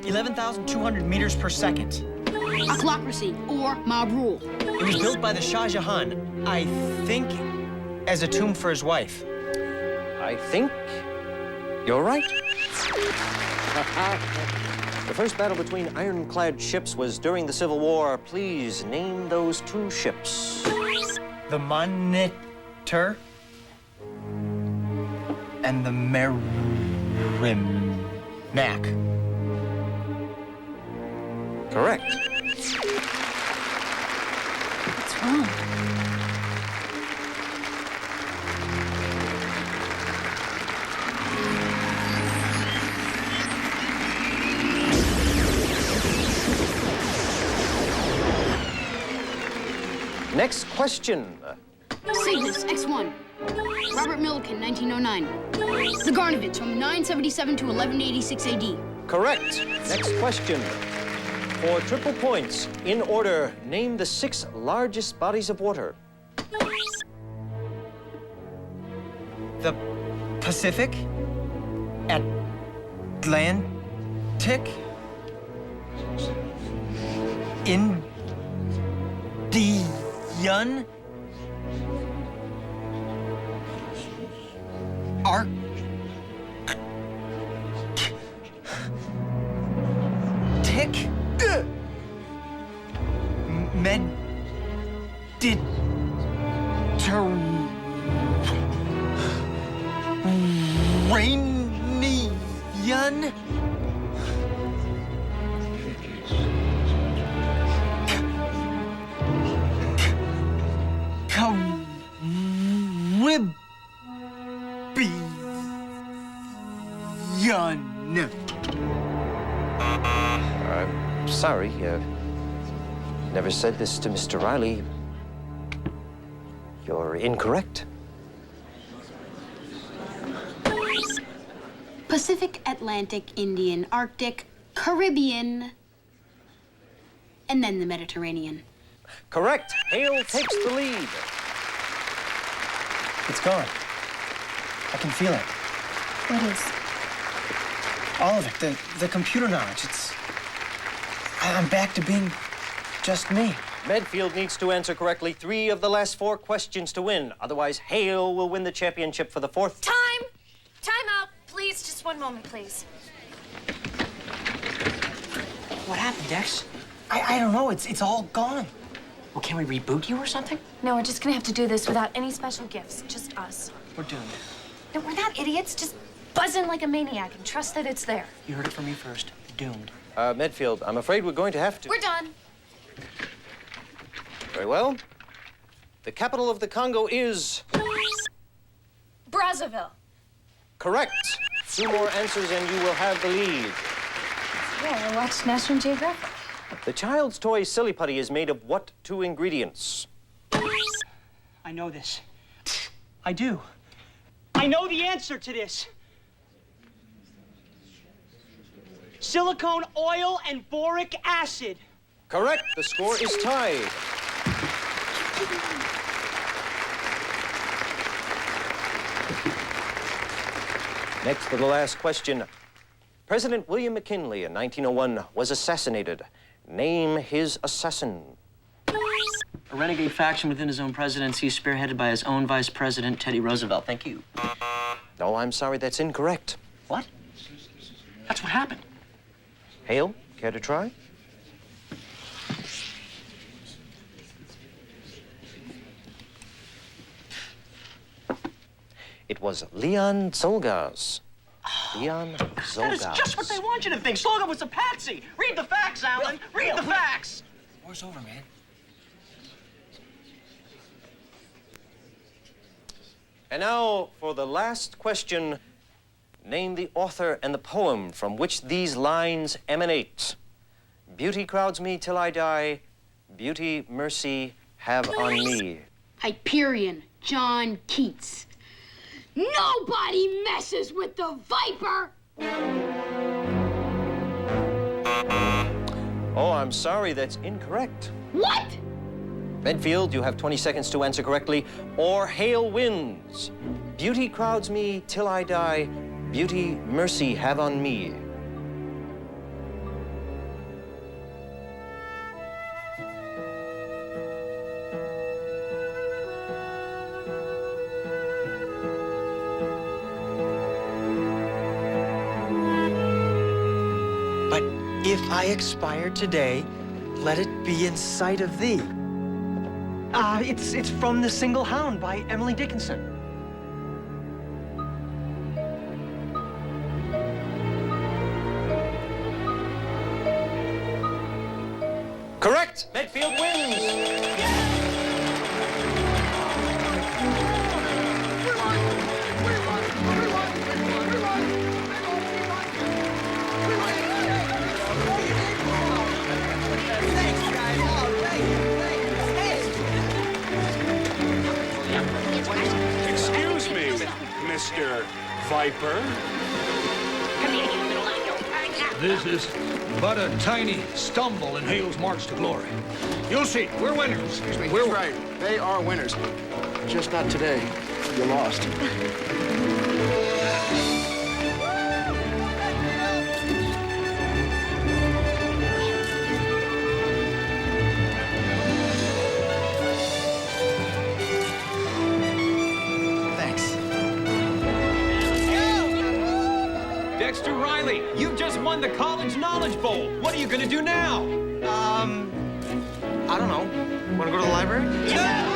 11,200 meters per second. Ochlocracy, or mob rule. It was built by the Shah Jahan, I think, as a tomb for his wife. I think you're right. The first battle between ironclad ships was during the Civil War. Please name those two ships. The Monitor and the Merrimac. Correct. What's wrong? Next question. Cygnus, X1. Robert Millikan, 1909. The Garnavits from 977 to 1186 AD. Correct. Next question. For triple points, in order, name the 6 largest bodies of water. The Pacific, Atlantic, Indian, Arctic, Mediterranean, Caribbean. I'm sorry, never said this to Mr. Riley. You're incorrect. Pacific, Atlantic, Indian, Arctic, Caribbean, and then the Mediterranean. Correct. Hale takes the lead. It's gone. I can feel it. What is? All of it. The computer knowledge. I'm back to being just me. Medfield needs to answer correctly 3 of the last 4 questions to win. Otherwise, Hale will win the championship for the 4th. Time! Time out, please. Just one moment, please. What happened, Dex? I don't know. It's all gone. Well, can we reboot you or something? No, we're just gonna have to do this without any special gifts. Just us. We're doomed. No, we're not idiots. Just buzz in like a maniac and trust that it's there. You heard it from me first. Doomed. Medfield, I'm afraid we're going to have to... We're done. Very well. The capital of the Congo is... Brazzaville. Correct. 2 more answers and you will have the lead. Yeah, I watched National Geographic. The child's toy silly putty is made of what 2 ingredients? I know this. I do. I know the answer to this. Silicone oil and boric acid. Correct. The score is tied. Next to the last question. President William McKinley in 1901 was assassinated. Name his assassin. A renegade faction within his own presidency, spearheaded by his own vice president, Teddy Roosevelt. Thank you. No, I'm sorry, that's incorrect. What? That's what happened. Hale, care to try? It was Leon Czolgosz. Leon Czolgosz. That is just what they want you to think. Slogan was a patsy. Read the facts, Alan. Read the facts. War's over, man. And now, for the last question, name the author and the poem from which these lines emanate. Beauty crowds me till I die. Beauty, mercy, have on me. Hyperion, John Keats. Nobody messes with the Viper! Oh, I'm sorry, that's incorrect. What? Medfield, you have 20 seconds to answer correctly, or Hale wins. Beauty crowds me till I die. Beauty, mercy, have on me. But if I expire today, let it be in sight of thee. It's from The Single Hound by Emily Dickinson. Correct! Medfield wins! Excuse me, Mr. Viper. This is but a tiny stumble in Hale's march to glory. You'll see, we're winners. Excuse me, we're right. They are winners. Just not today. You lost. Dexter Riley, you've just won the College Knowledge Bowl. What are you gonna do now? I don't know. Want to go to the library? Yeah!